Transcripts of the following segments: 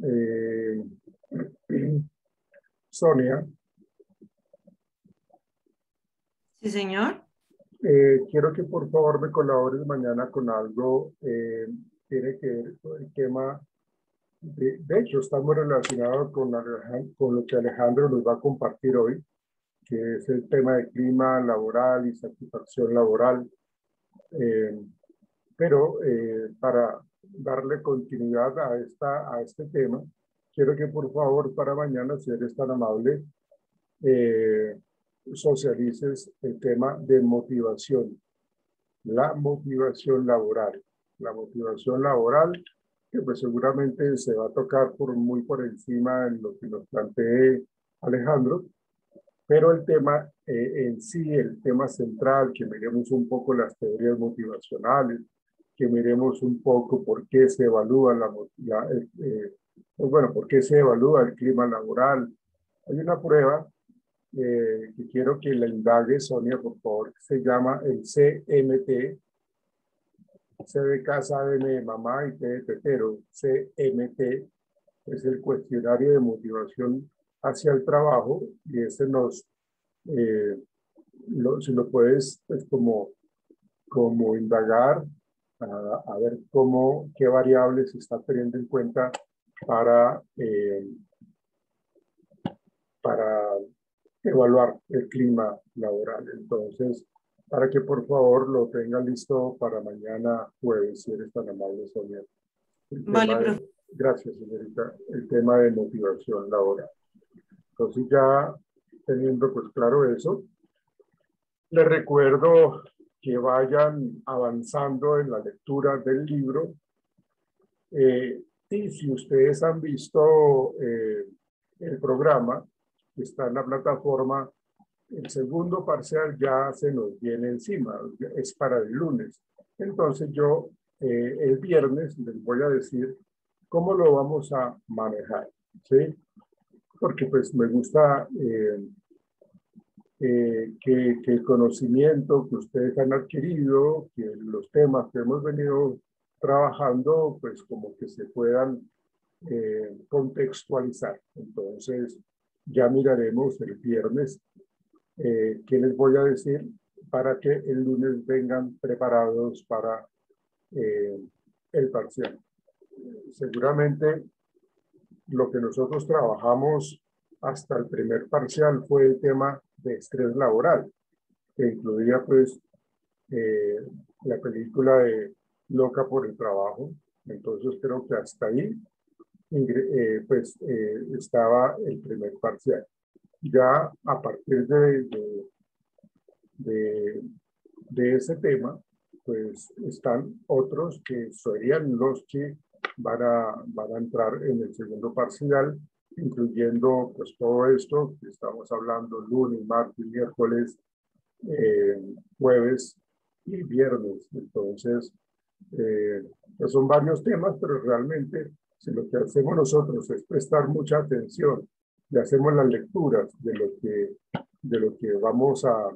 Eh, Sonia, Sí, señor. quiero que por favor me colabores mañana con algo. Tiene que ver con el tema, de hecho, está muy relacionado con lo que Alejandro nos va a compartir hoy, que es el tema de clima laboral y satisfacción laboral. Eh, pero para darle continuidad a este tema, quiero que por favor para mañana, si eres tan amable, eh, socialices el tema de motivación, la motivación laboral. La motivación laboral, que pues seguramente se va a tocar muy por encima de lo que nos plantee Alejandro, pero el tema en sí, el tema central, que miremos un poco las teorías motivacionales, que miremos un poco por qué se evalúa pues bueno, por qué se evalúa el clima laboral. Hay una prueba que quiero que la indague, Sonia, por favor, que se llama el CMT, C de casa, M de mamá y T de tetero. CMT es el cuestionario de motivación hacia el trabajo y ese eh, si lo puedes, pues como indagar, a ver qué variables se está teniendo en cuenta para, para evaluar el clima laboral. Entonces, para que por favor lo tengan listo para mañana jueves, si eres tan amable, Sonia. El Vale, tema profe. de, gracias, señorita, el tema de motivación laboral. Entonces, ya teniendo pues claro eso, les recuerdo que vayan avanzando en la lectura del libro. Y si ustedes han visto el programa que está en la plataforma, el segundo parcial ya se nos viene encima, es para el lunes. Entonces yo el viernes les voy a decir cómo lo vamos a manejar, ¿sí? Porque pues me gusta que el conocimiento que ustedes han adquirido, que los temas que hemos venido trabajando, pues como que se puedan contextualizar. Entonces, ya miraremos el viernes qué les voy a decir para que el lunes vengan preparados para eh, el parcial. Seguramente lo que nosotros trabajamos hasta el primer parcial fue el tema de estrés laboral, que incluía pues eh, la película de Loca por el Trabajo. Entonces creo que hasta ahí estaba el primer parcial. Ya a partir de, de ese tema, pues están otros que serían los que van a entrar en el segundo parcial, incluyendo pues todo esto que estamos hablando lunes, martes, miércoles, jueves y viernes. Entonces, pues son varios temas, pero realmente si lo que hacemos nosotros es prestar mucha atención y hacemos las lecturas de lo que vamos a,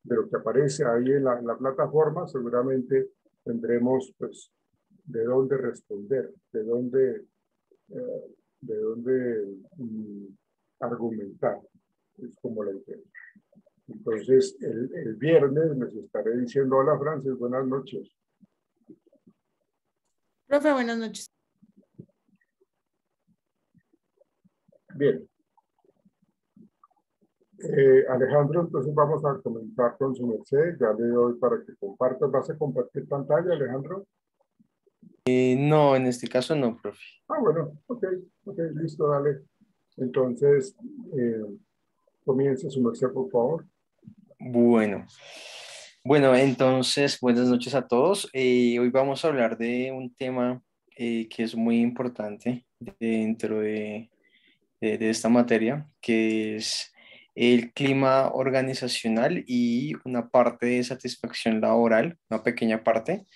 de lo que aparece ahí en la plataforma, seguramente tendremos pues de dónde responder, de dónde argumentar. Es como la idea. Entonces, el viernes les estaré diciendo, hola Francis, buenas noches. Profe, buenas noches. Bien. Alejandro, entonces vamos a comenzar con su merced. Ya le doy para que comparta. ¿Vas a compartir pantalla, Alejandro? No, en este caso no, profe. Ah, bueno, ok, listo, dale. Entonces, eh, comience su merced, por favor. Bueno, entonces, buenas noches a todos. Hoy vamos a hablar de un tema que es muy importante dentro de esta materia, que es el clima organizacional y una parte de satisfacción laboral, una pequeña parte,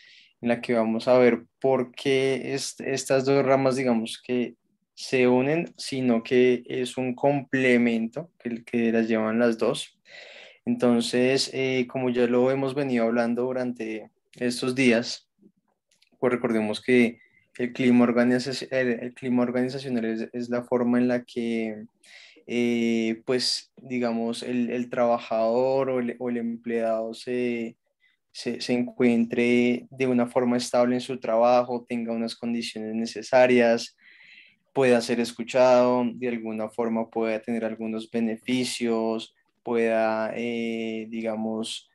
en la que vamos a ver por qué estas dos ramas, digamos, que se unen, sino que es un complemento que las llevan las dos. Entonces, como ya lo hemos venido hablando durante estos días, pues recordemos que el clima organizacional es la forma en la que, pues, digamos, el trabajador o el empleado se encuentre de una forma estable en su trabajo, tenga unas condiciones necesarias, pueda ser escuchado, de alguna forma pueda tener algunos beneficios, pueda, digamos,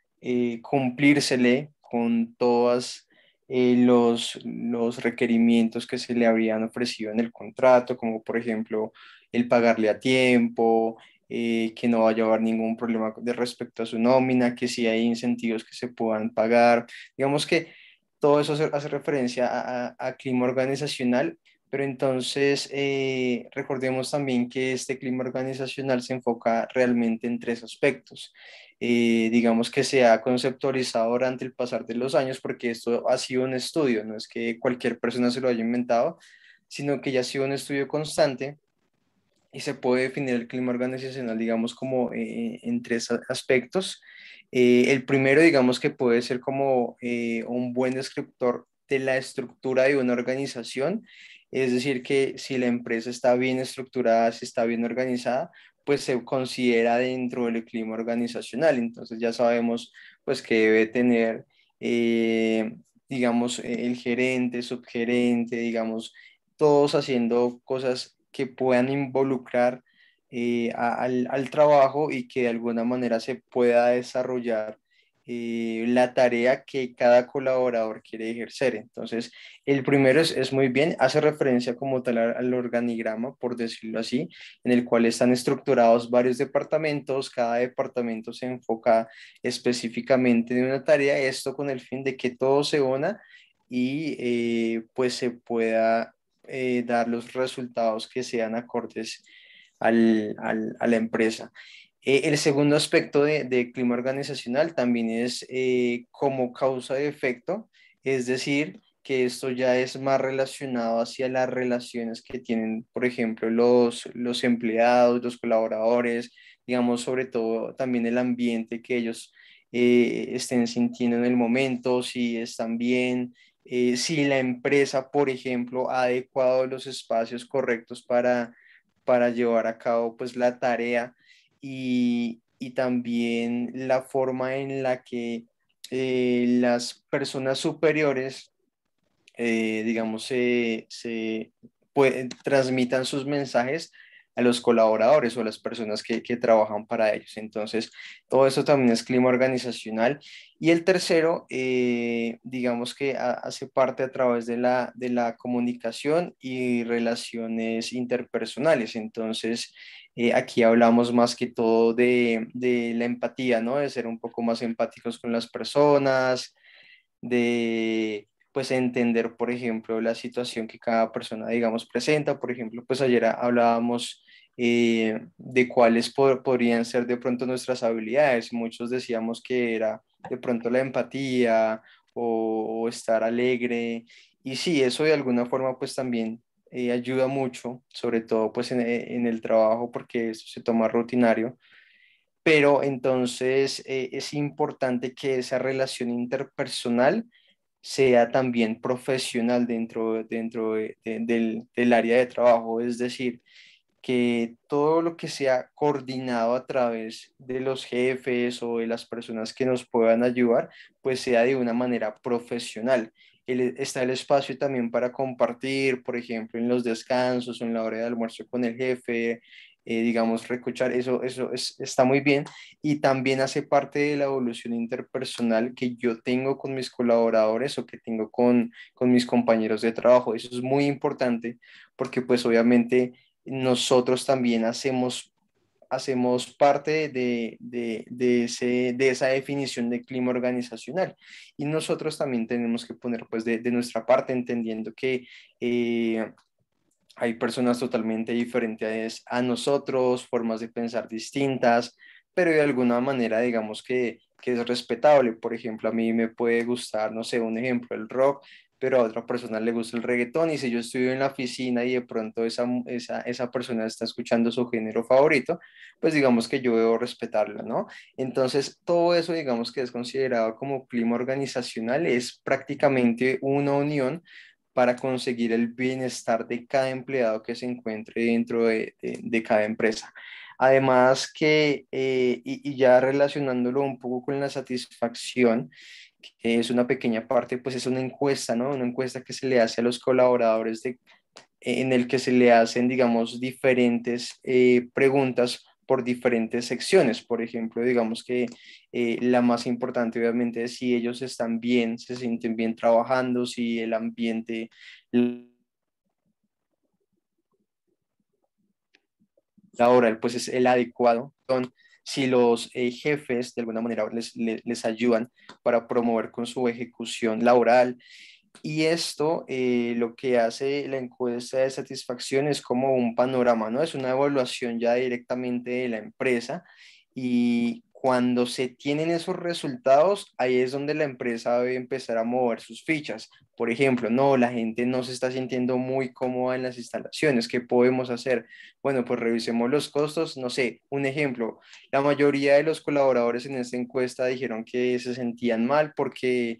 cumplírsele con todos los requerimientos que se le habrían ofrecido en el contrato, como por ejemplo el pagarle a tiempo, que no vaya a haber ningún problema de respecto a su nómina, que si hay incentivos que se puedan pagar. Digamos que todo eso hace referencia a clima organizacional, pero entonces recordemos también que este clima organizacional se enfoca realmente en tres aspectos. Digamos que se ha conceptualizado durante el pasar de los años, porque esto ha sido un estudio, no es que cualquier persona se lo haya inventado, sino que ya ha sido un estudio constante y se puede definir el clima organizacional, digamos, como en tres aspectos. El primero, digamos, que puede ser como un buen descriptor de la estructura de una organización, es decir, que si la empresa está bien estructurada, si está bien organizada, pues se considera dentro del clima organizacional. Entonces ya sabemos, pues, que debe tener, digamos, el gerente, subgerente, digamos, todos haciendo cosas que puedan involucrar al trabajo y que de alguna manera se pueda desarrollar la tarea que cada colaborador quiere ejercer. Entonces, el primero es muy bien, hace referencia como tal al organigrama, por decirlo así, en el cual están estructurados varios departamentos, cada departamento se enfoca específicamente en una tarea, esto con el fin de que todo se una y pues se pueda dar los resultados que sean acordes a la empresa. El segundo aspecto de clima organizacional también es como causa de efecto, es decir, que esto ya es más relacionado hacia las relaciones que tienen, por ejemplo, los empleados, los colaboradores, digamos, sobre todo también el ambiente que ellos estén sintiendo en el momento, si están bien, si la empresa, por ejemplo, ha adecuado los espacios correctos para llevar a cabo pues la tarea y también la forma en la que las personas superiores, digamos, transmitan sus mensajes a los colaboradores o a las personas que trabajan para ellos. Entonces, todo eso también es clima organizacional. Y el tercero, digamos que hace parte a través de la comunicación y relaciones interpersonales. Entonces, aquí hablamos más que todo de la empatía, ¿no? De ser un poco más empáticos con las personas, de pues entender, por ejemplo, la situación que cada persona, digamos, presenta. Por ejemplo, pues ayer hablábamos de cuáles podrían ser de pronto nuestras habilidades. Muchos decíamos que era de pronto la empatía o estar alegre. Y sí, eso de alguna forma pues también ayuda mucho, sobre todo pues en el trabajo, porque eso se toma rutinario, pero entonces es importante que esa relación interpersonal sea también profesional dentro del área de trabajo, es decir, que todo lo que sea coordinado a través de los jefes o de las personas que nos puedan ayudar, pues sea de una manera profesional. Está el espacio también para compartir, por ejemplo, en los descansos o en la hora de almuerzo con el jefe, digamos, recochar, está muy bien y también hace parte de la evolución interpersonal que yo tengo con mis colaboradores o que tengo con mis compañeros de trabajo. Eso es muy importante porque pues obviamente nosotros también hacemos parte de esa definición de clima organizacional y nosotros también tenemos que poner pues de nuestra parte entendiendo que hay personas totalmente diferentes a nosotros, formas de pensar distintas, pero de alguna manera digamos que es respetable. Por ejemplo, a mí me puede gustar, no sé, un ejemplo, el rock, pero a otra persona le gusta el reggaetón y si yo estoy en la oficina y de pronto esa persona está escuchando su género favorito, pues digamos que yo debo respetarlo, ¿no? Entonces, todo eso digamos que es considerado como clima organizacional, es prácticamente una unión para conseguir el bienestar de cada empleado que se encuentre dentro de cada empresa. Además que, y ya relacionándolo un poco con la satisfacción, que es una pequeña parte, pues es una encuesta, ¿no? Una encuesta que se le hace a los colaboradores en el que se le hacen, digamos, diferentes preguntas por diferentes secciones. Por ejemplo, digamos que la más importante obviamente es si ellos están bien, se sienten bien trabajando, si el ambiente laboral pues es el adecuado, si los jefes de alguna manera les ayudan para promover con su ejecución laboral. Y esto lo que hace la encuesta de satisfacción es como un panorama, ¿no? Es una evaluación ya directamente de la empresa y cuando se tienen esos resultados, ahí es donde la empresa debe empezar a mover sus fichas. Por ejemplo, no, la gente no se está sintiendo muy cómoda en las instalaciones. ¿Qué podemos hacer? Bueno, pues revisemos los costos. No sé, un ejemplo, la mayoría de los colaboradores en esta encuesta dijeron que se sentían mal porque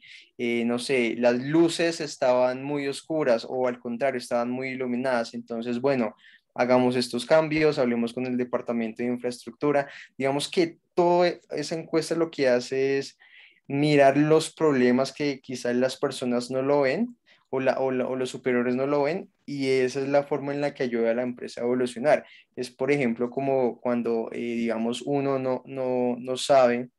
no sé, las luces estaban muy oscuras o al contrario, estaban muy iluminadas. Entonces, bueno, hagamos estos cambios, hablemos con el departamento de infraestructura. Digamos que toda esa encuesta lo que hace es mirar los problemas que quizás las personas no lo ven o los superiores no lo ven y esa es la forma en la que ayuda a la empresa a evolucionar. Es, por ejemplo, como cuando, digamos, uno no sabe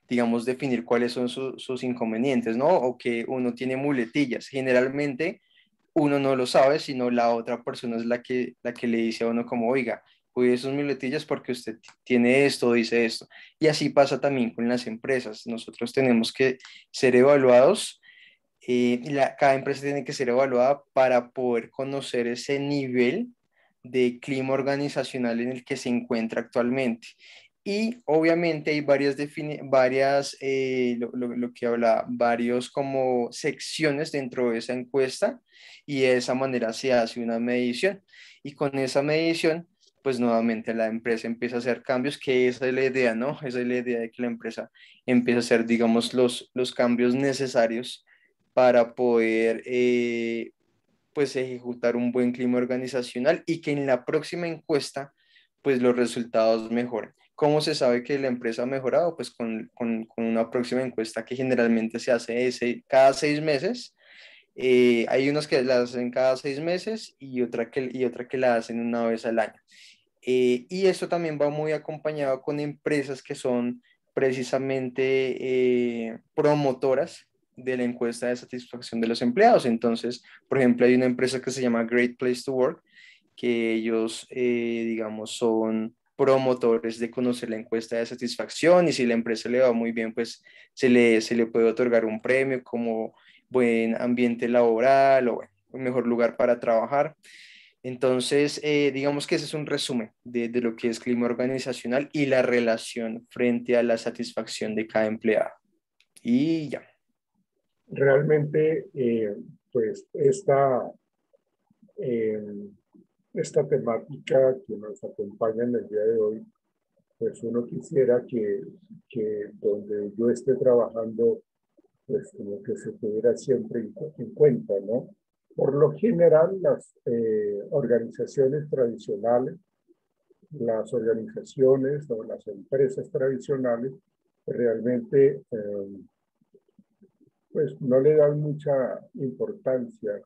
digamos, definir cuáles son sus inconvenientes, ¿no? O que uno tiene muletillas. Generalmente uno no lo sabe, sino la otra persona es la que le dice a uno como, oiga, cuide sus muletillas porque usted tiene esto, dice esto. Y así pasa también con las empresas. Nosotros tenemos que ser evaluados. Cada empresa tiene que ser evaluada para poder conocer ese nivel de clima organizacional en el que se encuentra actualmente. Y obviamente hay lo que habla, varios como secciones dentro de esa encuesta y de esa manera se hace una medición. Y con esa medición, pues nuevamente la empresa empieza a hacer cambios, que esa es la idea, ¿no? Esa es la idea de que la empresa empiece a hacer, digamos, los cambios necesarios para poder pues ejecutar un buen clima organizacional y que en la próxima encuesta pues los resultados mejoren. ¿Cómo se sabe que la empresa ha mejorado? Pues con una próxima encuesta que generalmente se hace cada 6 meses. Hay unos que la hacen cada 6 meses y otra que la hacen una vez al año. Y esto también va muy acompañado con empresas que son precisamente promotoras de la encuesta de satisfacción de los empleados. Entonces, por ejemplo, hay una empresa que se llama Great Place to Work, que ellos, digamos, son promotores de conocer la encuesta de satisfacción y si la empresa le va muy bien, pues se le puede otorgar un premio como buen ambiente laboral o bueno, un mejor lugar para trabajar. Entonces, digamos que ese es un resumen de lo que es clima organizacional y la relación frente a la satisfacción de cada empleado. Y ya. Realmente, pues eh, esta temática que nos acompaña en el día de hoy, pues uno quisiera que donde yo esté trabajando, pues como que se tuviera siempre en cuenta, ¿no? Por lo general, las organizaciones tradicionales, las organizaciones o las empresas tradicionales realmente pues no le dan mucha importancia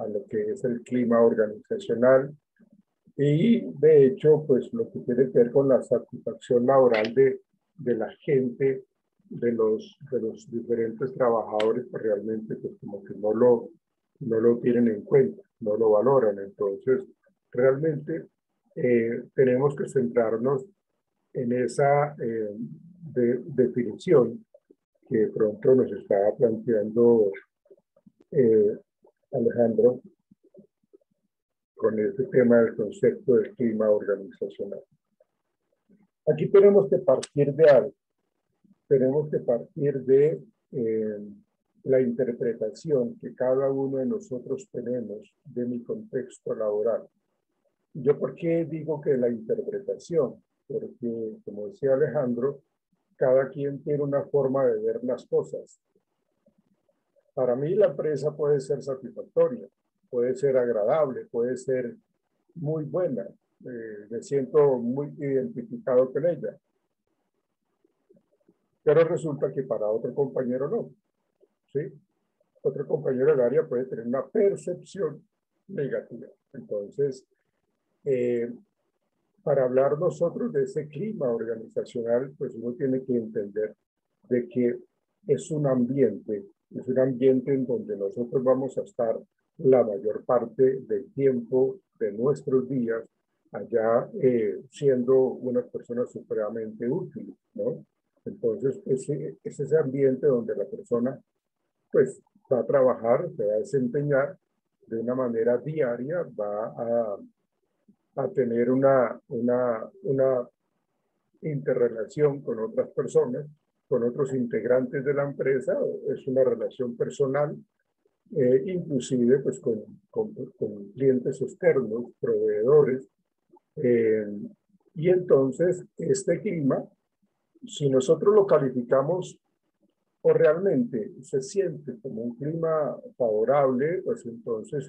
a lo que es el clima organizacional y de hecho pues lo que tiene que ver con la satisfacción laboral de la gente, de los diferentes trabajadores, pues realmente pues como que no lo tienen en cuenta, no lo valoran. Entonces realmente tenemos que centrarnos en esa definición que pronto nos está planteando eh, Alejandro con este tema del concepto del clima organizacional. Aquí tenemos que partir de algo, tenemos que partir de la interpretación que cada uno de nosotros tenemos de mi contexto laboral. ¿Yo por qué digo que la interpretación? Porque, como decía Alejandro, cada quien tiene una forma de ver las cosas. Para mí la empresa puede ser satisfactoria, puede ser agradable, puede ser muy buena. Me siento muy identificado con ella. Pero resulta que para otro compañero no, ¿sí? Otro compañero del área puede tener una percepción negativa. Entonces, para hablar nosotros de ese clima organizacional, pues uno tiene que entender de que es un ambiente en donde nosotros vamos a estar la mayor parte del tiempo de nuestros días allá siendo unas personas supremamente útiles, ¿no? Entonces, es ese ambiente donde la persona pues va a trabajar, se va a desempeñar de una manera diaria, va a tener una interrelación con otras personas, con otros integrantes de la empresa, es una relación personal, inclusive pues con clientes externos, proveedores, y entonces este clima, si nosotros lo calificamos o realmente se siente como un clima favorable, pues entonces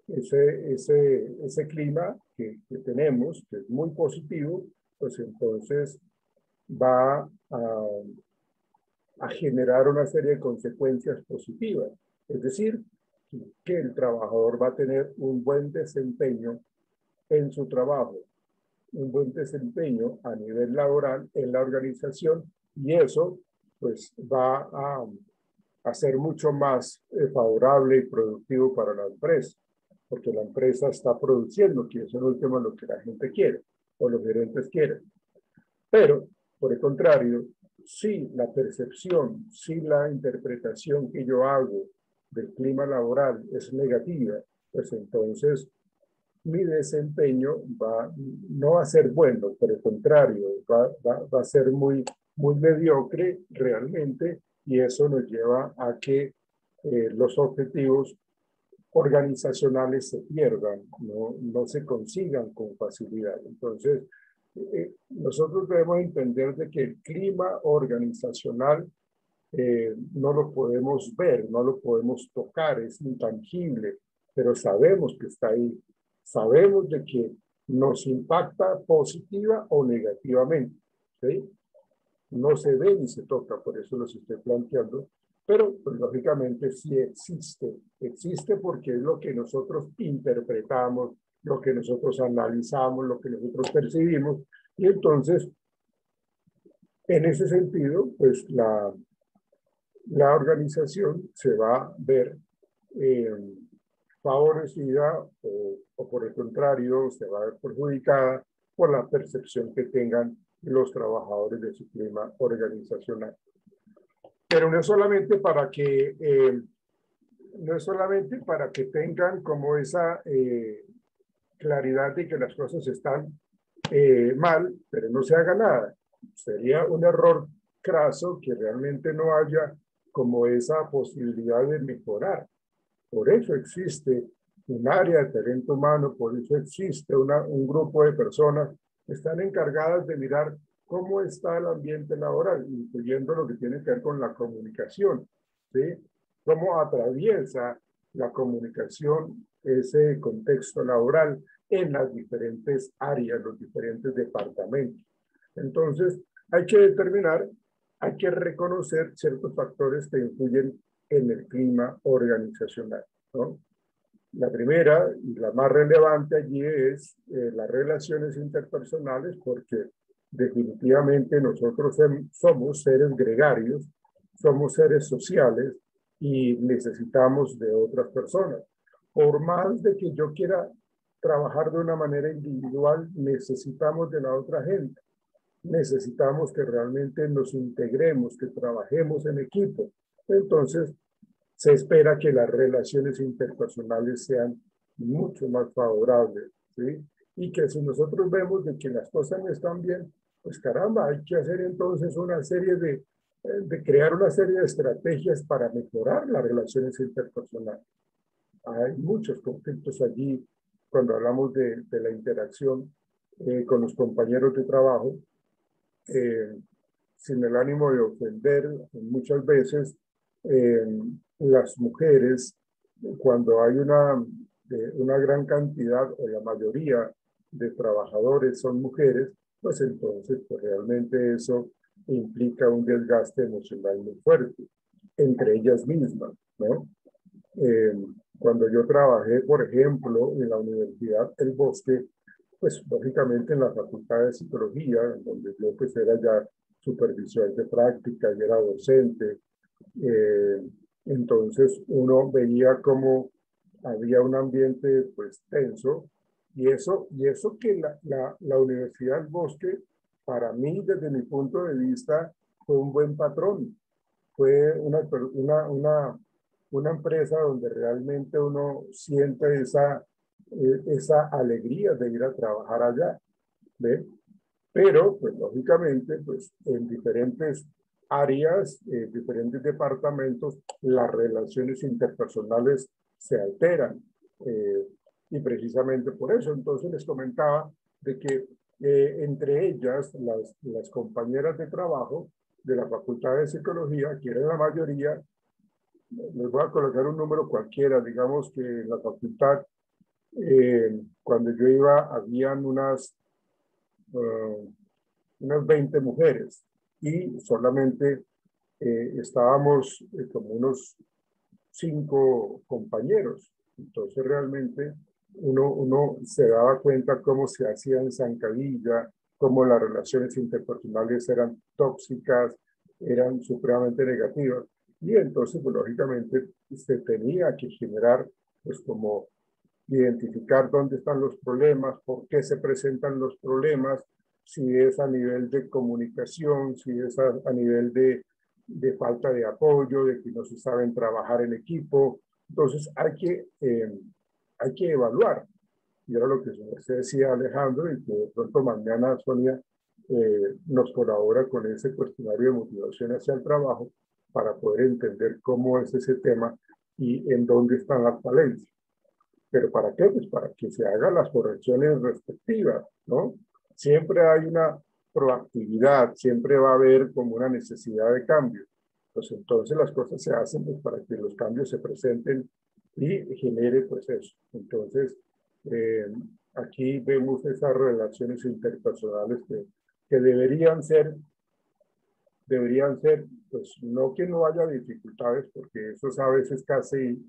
ese clima que tenemos, que es muy positivo, pues entonces va a generar una serie de consecuencias positivas. Es decir, que el trabajador va a tener un buen desempeño en su trabajo, un buen desempeño a nivel laboral en la organización y eso pues va a ser mucho más favorable y productivo para la empresa, porque la empresa está produciendo, que es en último lo que la gente quiere o los gerentes quieren. Pero, por el contrario, si la percepción, si la interpretación que yo hago del clima laboral es negativa, pues entonces mi desempeño no va a ser bueno, por el contrario, va a ser muy mediocre realmente y eso nos lleva a que los objetivos organizacionales se pierdan, no se consigan con facilidad. Entonces, nosotros debemos entender de que el clima organizacional no lo podemos ver, no lo podemos tocar, es intangible, pero sabemos que está ahí, sabemos de que nos impacta positiva o negativamente, ¿sí? No se ve ni se toca, por eso los estoy planteando, pero pues, lógicamente sí existe porque es lo que nosotros interpretamos, lo que nosotros analizamos, lo que nosotros percibimos, y entonces, en ese sentido, pues la organización se va a ver eh, favorecida o por el contrario se va a ver perjudicada por la percepción que tengan los trabajadores de su clima organizacional. Pero no es solamente para que tengan como esa claridad de que las cosas están mal, pero no se haga nada. Sería un error craso que realmente no haya como esa posibilidad de mejorar. Por eso existe un área de talento humano, por eso existe un grupo de personas que están encargadas de mirar cómo está el ambiente laboral, incluyendo lo que tiene que ver con la comunicación, ¿sí? Cómo atraviesa la comunicación ese contexto laboral en las diferentes áreas, los diferentes departamentos. Entonces, hay que determinar, hay que reconocer ciertos factores que influyen en el clima organizacional, ¿no? La primera y la más relevante allí es las relaciones interpersonales, porque definitivamente nosotros somos seres gregarios, somos seres sociales y necesitamos de otras personas. Por más de que yo quiera trabajar de una manera individual, necesitamos de la otra gente. Necesitamos que realmente nos integremos, que trabajemos en equipo. Entonces, se espera que las relaciones interpersonales sean mucho más favorables, ¿sí? Y que si nosotros vemos de que las cosas no están bien, pues caramba, hay que hacer entonces una serie de crear una serie de estrategias para mejorar las relaciones interpersonales. Hay muchos conflictos allí cuando hablamos de la interacción con los compañeros de trabajo, sin el ánimo de ofender muchas veces, las mujeres, cuando hay una gran cantidad o la mayoría de trabajadores son mujeres, pues entonces pues realmente eso implica un desgaste emocional muy fuerte entre ellas mismas, ¿no? Eh, Cuando yo trabajé, por ejemplo, en la Universidad El Bosque, pues lógicamente en la Facultad de Psicología, donde yo pues era ya supervisor de práctica y era docente, eh, entonces uno veía como había un ambiente pues tenso y eso que la Universidad del Bosque, para mí, desde mi punto de vista, fue un buen patrón. Fue una empresa donde realmente uno siente esa alegría de ir a trabajar allá, ¿ve? Pero, pues lógicamente, pues en diferentes áreas, diferentes departamentos, las relaciones interpersonales se alteran. eh, y precisamente por eso, entonces les comentaba de que entre ellas, las compañeras de trabajo de la Facultad de Psicología, que eran la mayoría, les voy a colocar un número cualquiera, digamos que en la facultad, cuando yo iba, habían uh, unas 20 mujeres y solamente estábamos como unos 5 compañeros. Entonces realmente uno se daba cuenta cómo se hacía en zancadilla, cómo las relaciones interpersonales eran tóxicas, eran supremamente negativas. Y entonces, pues, lógicamente, se tenía que generar, pues, como identificar dónde están los problemas, por qué se presentan los problemas, si es a nivel de comunicación, si es a nivel de falta de apoyo, de que no se saben trabajar en equipo. Entonces hay que evaluar. Y era lo que se decía Alejandro, y que de pronto mañana Sonia nos colabora con ese cuestionario de motivación hacia el trabajo para poder entender cómo es ese tema y en dónde están las falencias. ¿Pero para qué? Pues para que se hagan las correcciones respectivas, ¿no? Siempre hay una proactividad, siempre va a haber como una necesidad de cambio. Pues entonces las cosas se hacen pues, para que los cambios se presenten y genere pues eso. Entonces, eh, aquí vemos esas relaciones interpersonales que deberían ser, pues no que no haya dificultades, porque eso es a veces casi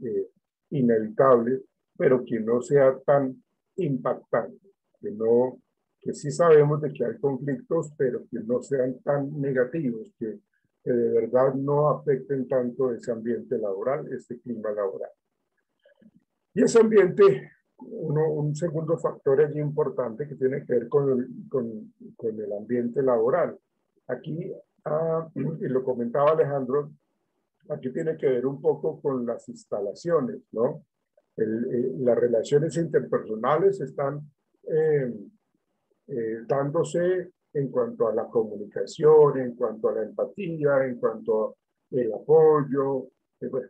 inevitable, pero que no sea tan impactante, que no, que sí sabemos de que hay conflictos, pero que no sean tan negativos, que de verdad no afecten tanto ese ambiente laboral, este clima laboral. Y ese ambiente, un segundo factor allí importante que tiene que ver con el ambiente laboral. Aquí, y lo comentaba Alejandro, aquí tiene que ver un poco con las instalaciones, ¿no? Las relaciones interpersonales están eh, dándose en cuanto a la comunicación, en cuanto a la empatía, en cuanto al apoyo,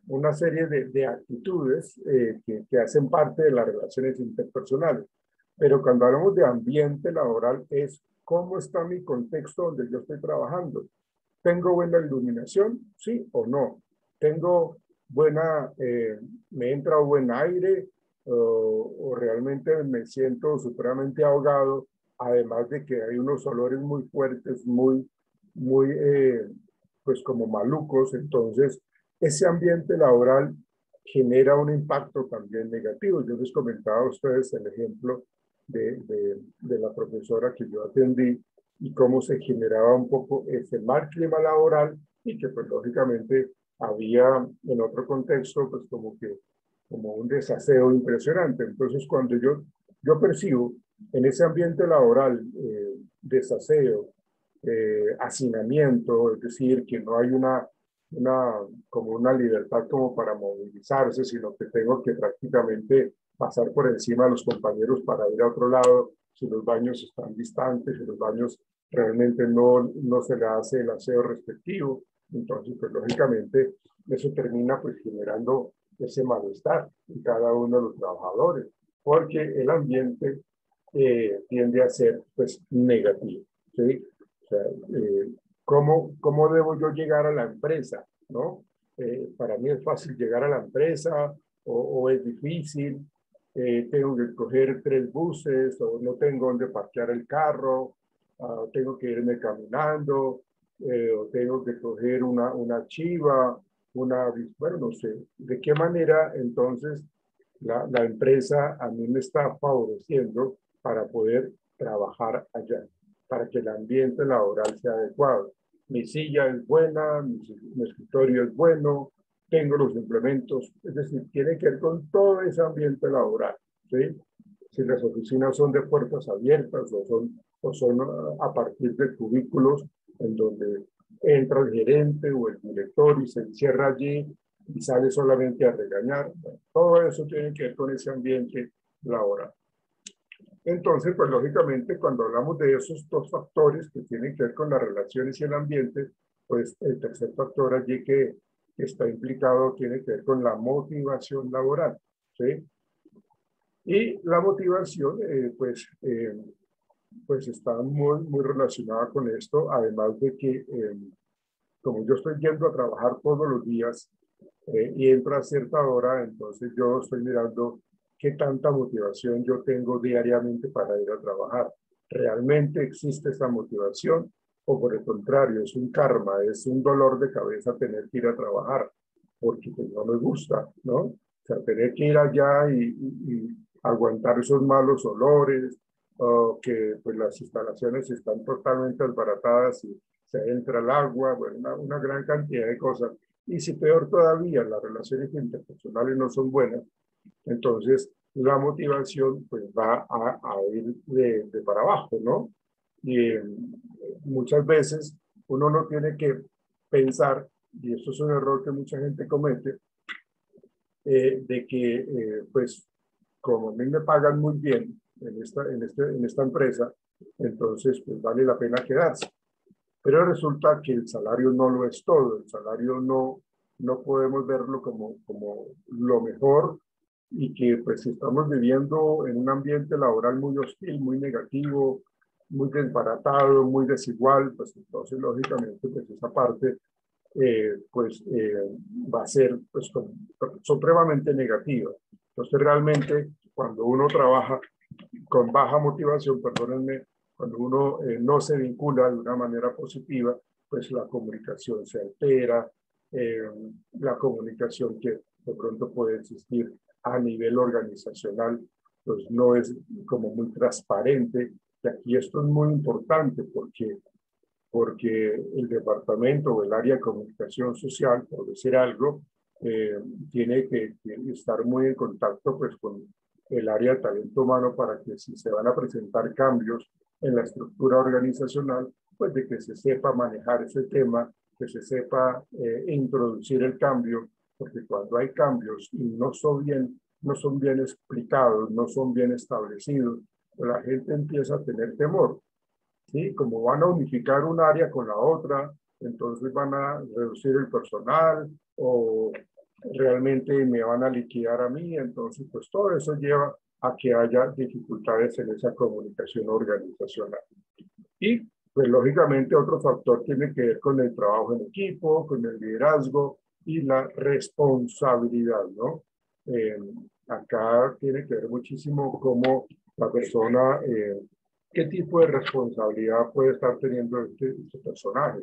una serie de actitudes que hacen parte de las relaciones interpersonales. Pero cuando hablamos de ambiente laboral es cómo está mi contexto donde yo estoy trabajando. ¿Tengo buena iluminación? ¿Sí o no? ¿Tengo me entra buen aire o realmente me siento supremamente ahogado? Además de que hay unos olores muy fuertes, muy pues como malucos. Entonces, ese ambiente laboral genera un impacto también negativo. Yo les comentaba a ustedes el ejemplo de la profesora que yo atendí y cómo se generaba un poco ese mal clima laboral y que pues lógicamente había en otro contexto pues como un desaseo impresionante. Entonces cuando yo percibo en ese ambiente laboral desaseo, hacinamiento, es decir, que no hay como una libertad como para movilizarse, sino que tengo que prácticamente pasar por encima de los compañeros para ir a otro lado, si los baños están distantes, si los baños realmente no se le hace el aseo respectivo. Entonces, pues lógicamente, eso termina pues generando ese malestar en cada uno de los trabajadores, porque el ambiente tiende a ser pues negativo, ¿sí? O sea, ¿cómo debo yo llegar a la empresa, ¿no? para mí es fácil llegar a la empresa o es difícil, tengo que coger 3 buses o no tengo dónde parquear el carro, tengo que irme caminando, o tengo que coger una chiva, bueno, no sé, de qué manera entonces la empresa a mí me está favoreciendo para poder trabajar allá, para que el ambiente laboral sea adecuado. Mi silla es buena, mi escritorio es bueno, tengo los implementos, es decir, tiene que ver con todo ese ambiente laboral, ¿sí? Si las oficinas son de puertas abiertas o son a partir de cubículos en donde entra el gerente o el director y se encierra allí y sale solamente a regañar. Todo eso tiene que ver con ese ambiente laboral. Entonces, pues lógicamente, cuando hablamos de esos 2 factores que tienen que ver con las relaciones y el ambiente, pues el tercer factor allí que está implicado tiene que ver con la motivación laboral, ¿sí? Y la motivación, pues está muy relacionada con esto, además de que como yo estoy yendo a trabajar todos los días y entro a cierta hora, entonces yo estoy mirando qué tanta motivación yo tengo diariamente para ir a trabajar. ¿Realmente existe esa motivación? O por el contrario, es un karma, es un dolor de cabeza tener que ir a trabajar, porque pues no me gusta, ¿no? O sea, tener que ir allá y aguantar esos malos olores, o que pues las instalaciones están totalmente desbaratadas y se entra el agua, bueno, una gran cantidad de cosas. Y si peor todavía, las relaciones interpersonales no son buenas, entonces la motivación pues va a ir de para abajo, ¿no? Y muchas veces uno no tiene que pensar, y esto es un error que mucha gente comete, de que pues como a mí me pagan muy bien en esta empresa, entonces pues vale la pena quedarse. Pero resulta que el salario no lo es todo, el salario no podemos verlo como lo mejor y que pues si estamos viviendo en un ambiente laboral muy hostil, muy negativo, muy desbaratado, muy desigual, pues entonces lógicamente pues esa parte va a ser pues, supremamente negativa. Entonces realmente cuando uno trabaja con baja motivación, perdónenme, cuando uno no se vincula de una manera positiva, pues la comunicación se altera, eh, la comunicación que de pronto puede existir a nivel organizacional, pues no es como muy transparente. Y aquí esto es muy importante porque el departamento o el área de comunicación social, por decir algo, tiene que estar muy en contacto pues, con el área de talento humano para que si se van a presentar cambios en la estructura organizacional, pues de que se sepa manejar ese tema, que se sepa introducir el cambio, porque cuando hay cambios y no son bien explicados, no son bien establecidos, pues la gente empieza a tener temor. ¿Sí? Como van a unificar un área con la otra, entonces van a reducir el personal o realmente me van a liquidar a mí, entonces pues todo eso lleva a que haya dificultades en esa comunicación organizacional. Y pues lógicamente otro factor tiene que ver con el trabajo en equipo, con el liderazgo y la responsabilidad, ¿no? Acá tiene que ver muchísimo cómo la persona qué tipo de responsabilidad puede estar teniendo este personaje.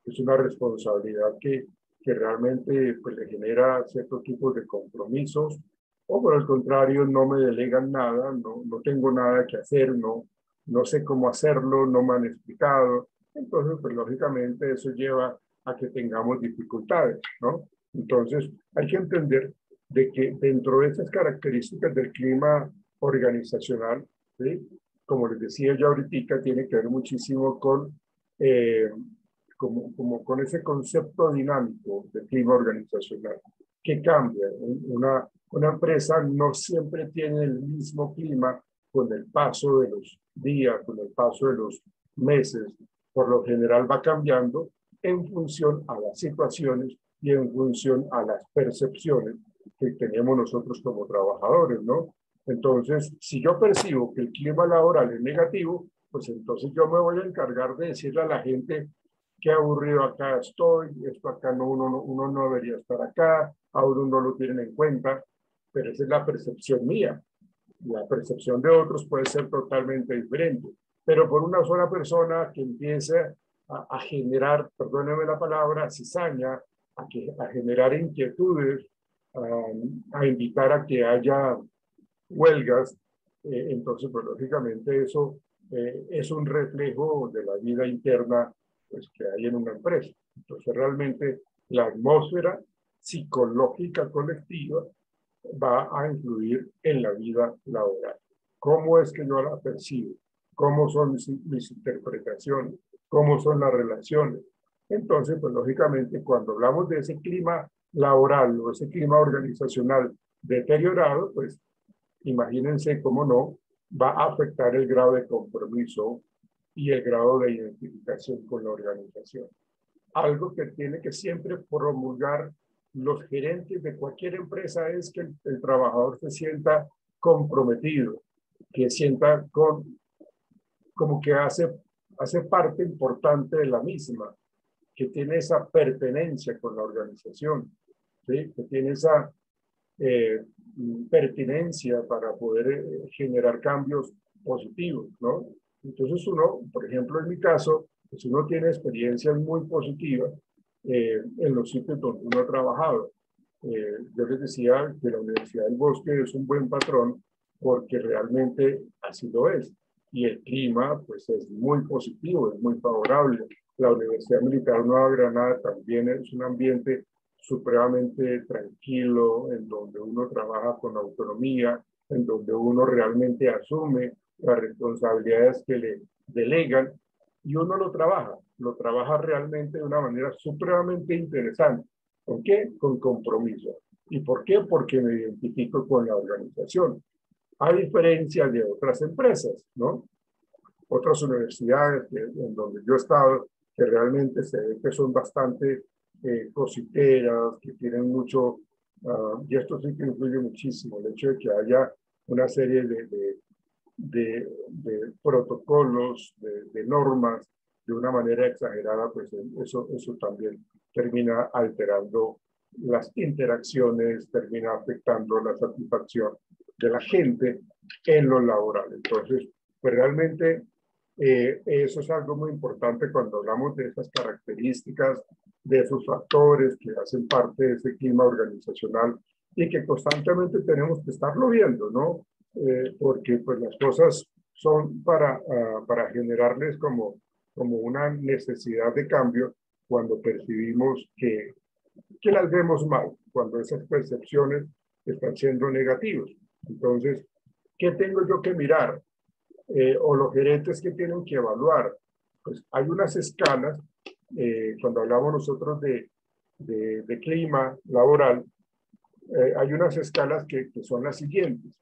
Es una responsabilidad que realmente pues, le genera ciertos tipos de compromisos, o por el contrario, no me delegan nada, no tengo nada que hacer, no sé cómo hacerlo, no me han explicado. Entonces, pues lógicamente eso lleva a que tengamos dificultades, ¿no? Entonces, hay que entender de que dentro de esas características del clima organizacional, ¿sí? Como les decía yo ahorita, tiene que ver muchísimo con, con ese concepto dinámico de clima organizacional. ¿Qué cambia? Una empresa no siempre tiene el mismo clima con el paso de los días, con el paso de los meses. Por lo general va cambiando en función a las situaciones y en función a las percepciones que tenemos nosotros como trabajadores, ¿no? Entonces, si yo percibo que el clima laboral es negativo, pues entonces yo me voy a encargar de decirle a la gente qué aburrido acá estoy, esto acá no, uno no debería estar acá, a uno no lo tienen en cuenta, pero esa es la percepción mía. La percepción de otros puede ser totalmente diferente, pero por una sola persona que empiece a generar, perdóneme la palabra, cizaña, a generar inquietudes, a invitar a que haya huelgas, entonces, pues lógicamente eso es un reflejo de la vida interna pues, que hay en una empresa. Entonces, realmente la atmósfera psicológica colectiva va a influir en la vida laboral. ¿Cómo es que yo la percibo? ¿Cómo son mis interpretaciones? ¿Cómo son las relaciones? Entonces, pues lógicamente, cuando hablamos de ese clima laboral o ese clima organizacional deteriorado, pues imagínense cómo no, va a afectar el grado de compromiso y el grado de identificación con la organización. Algo que tiene que siempre promulgar los gerentes de cualquier empresa es que el trabajador se sienta comprometido, que sienta como que hace parte importante de la misma, que tiene esa pertenencia con la organización, ¿sí? Que tiene esa eh, pertinencia para poder generar cambios positivos, ¿no? Entonces uno, por ejemplo, en mi caso, pues uno tiene experiencias muy positivas en los sitios donde uno ha trabajado. Yo les decía que la Universidad del Bosque es un buen patrón porque realmente así lo es. Y el clima, pues, es muy positivo, es muy favorable. La Universidad Militar Nueva Granada también es un ambiente supremamente tranquilo, en donde uno trabaja con autonomía, en donde uno realmente asume las responsabilidades que le delegan y uno lo trabaja realmente de una manera supremamente interesante. ¿Con qué? Con compromiso. ¿Y por qué? Porque me identifico con la organización. A diferencia de otras empresas, ¿no? Otras universidades en donde yo he estado, que realmente se ve que son bastante cositeras, que tienen mucho, y esto sí que influye muchísimo, el hecho de que haya una serie de protocolos, de normas, de una manera exagerada, pues eso también termina alterando las interacciones, termina afectando la satisfacción de la gente en lo laboral. Entonces, pues realmente eso es algo muy importante cuando hablamos de esas características, de esos factores que hacen parte de ese clima organizacional y que constantemente tenemos que estarlo viendo, ¿no? Porque pues las cosas son para generarles como una necesidad de cambio cuando percibimos que las vemos mal, cuando esas percepciones están siendo negativas. Entonces, ¿qué tengo yo que mirar? O los gerentes que tienen que evaluar. Pues hay unas escalas, cuando hablamos nosotros de clima laboral, hay unas escalas que son las siguientes.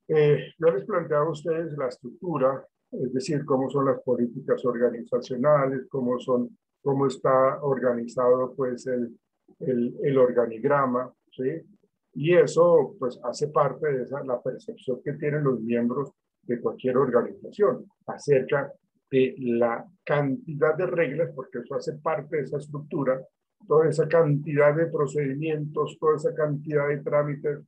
Yo les planteaba a ustedes la estructura, es decir, cómo son las políticas organizacionales, cómo está organizado pues el organigrama, ¿sí? Y eso pues hace parte de la percepción que tienen los miembros de cualquier organización acerca de la cantidad de reglas, porque eso hace parte de esa estructura, toda esa cantidad de procedimientos, toda esa cantidad de trámites,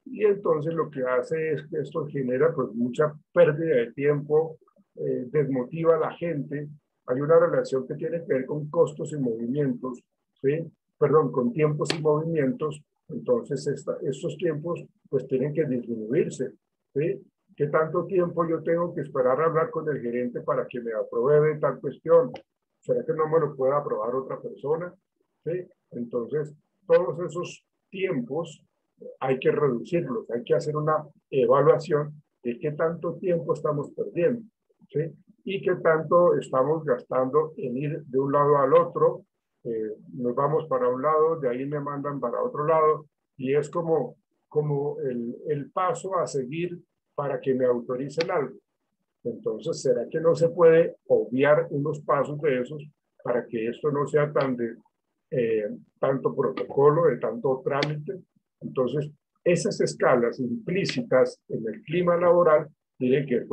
y entonces lo que hace es que esto genera pues mucha pérdida de tiempo, desmotiva a la gente. Hay una relación que tiene que ver con costos y movimientos, ¿sí? Perdón, con tiempos y movimientos. Entonces estos tiempos pues tienen que disminuirse, ¿sí? ¿Qué tanto tiempo yo tengo que esperar a hablar con el gerente para que me apruebe tal cuestión? ¿Será que no me lo puede aprobar otra persona? ¿Sí? Entonces, todos esos tiempos hay que reducirlos, hay que hacer una evaluación de qué tanto tiempo estamos perdiendo, ¿sí? Y qué tanto estamos gastando en ir de un lado al otro, nos vamos para un lado, de ahí me mandan para otro lado, y es como el paso a seguir para que me autoricen algo. Entonces, ¿será que no se puede obviar unos pasos de esos para que esto no sea tanto protocolo, de tanto trámite? Entonces, esas escalas implícitas en el clima laboral tienen que ver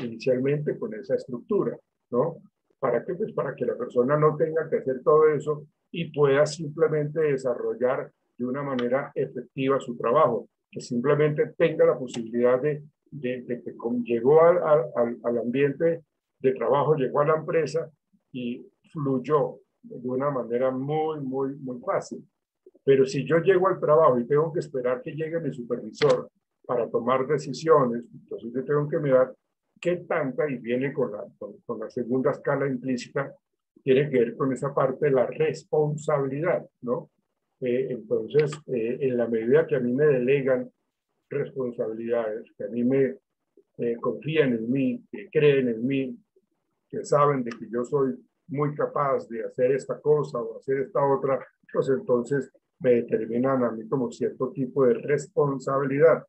inicialmente con esa estructura, ¿no? ¿Para qué? Pues para que la persona no tenga que hacer todo eso y pueda simplemente desarrollar de una manera efectiva su trabajo, que simplemente tenga la posibilidad de que llegó al ambiente de trabajo, llegó a la empresa y fluyó de una manera muy fácil. Pero si yo llego al trabajo y tengo que esperar que llegue mi supervisor para tomar decisiones, entonces yo tengo que mirar qué tanta, y viene con la segunda escala implícita, tiene que ver con esa parte de la responsabilidad, ¿no? Entonces, en la medida que a mí me delegan responsabilidades, que a mí me confían en mí, que creen en mí, que saben de que yo soy muy capaz de hacer esta cosa o hacer esta otra, pues entonces me determinan a mí como cierto tipo de responsabilidad.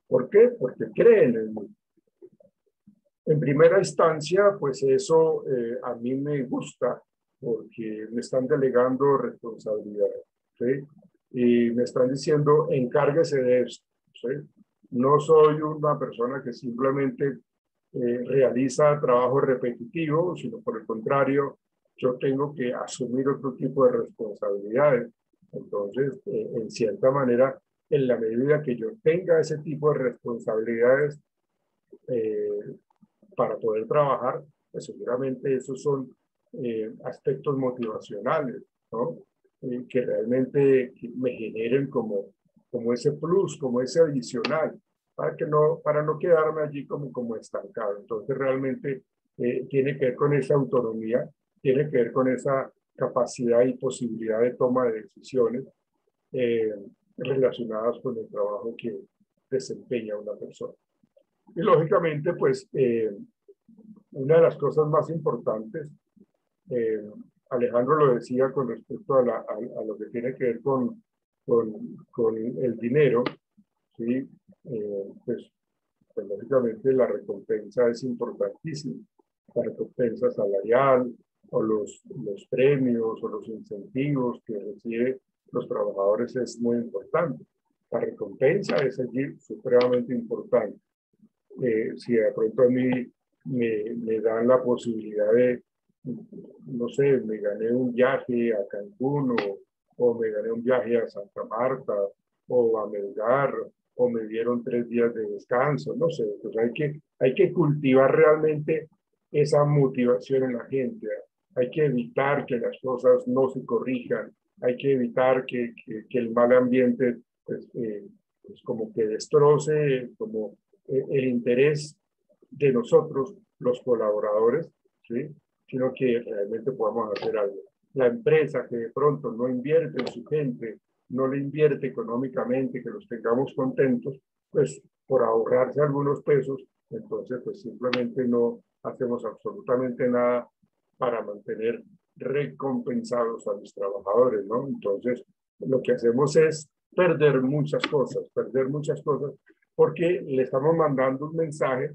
¿Por qué? Porque creen en mí. En primera instancia, pues eso a mí me gusta porque me están delegando responsabilidades, ¿sí? Y me están diciendo, encárguese de esto, ¿sí? No soy una persona que simplemente realiza trabajo repetitivo, sino por el contrario, yo tengo que asumir otro tipo de responsabilidades. Entonces, en cierta manera, en la medida que yo tenga ese tipo de responsabilidades, eh, para poder trabajar, pues seguramente esos son aspectos motivacionales, ¿no? Que realmente me generen como ese plus, como ese adicional, para no quedarme allí como estancado. Entonces realmente tiene que ver con esa autonomía, tiene que ver con esa capacidad y posibilidad de toma de decisiones eh, relacionadas con el trabajo que desempeña una persona. Y lógicamente, pues, una de las cosas más importantes, eh, Alejandro lo decía con respecto a lo que tiene que ver con el dinero, ¿sí? Pues, pues, lógicamente la recompensa es importantísima. La recompensa salarial o los premios o los incentivos que reciben los trabajadores es muy importante. La recompensa es allí supremamente importante. Si de pronto a mí me dan la posibilidad de, no sé, me gané un viaje a Cancún o me gané un viaje a Santa Marta o a Melgar o me dieron 3 días de descanso, no sé, pues hay que cultivar realmente esa motivación en la gente. Hay que evitar que las cosas no se corrijan, hay que evitar que el mal ambiente pues, pues como que destroce como el interés de nosotros, los colaboradores, ¿sí? Sino que realmente podamos hacer algo. La empresa que de pronto no invierte en su gente, no le invierte económicamente, que los tengamos contentos, pues por ahorrarse algunos pesos, entonces pues simplemente no hacemos absolutamente nada para mantener recompensados a los trabajadores, ¿no? Entonces, lo que hacemos es perder muchas cosas, porque le estamos mandando un mensaje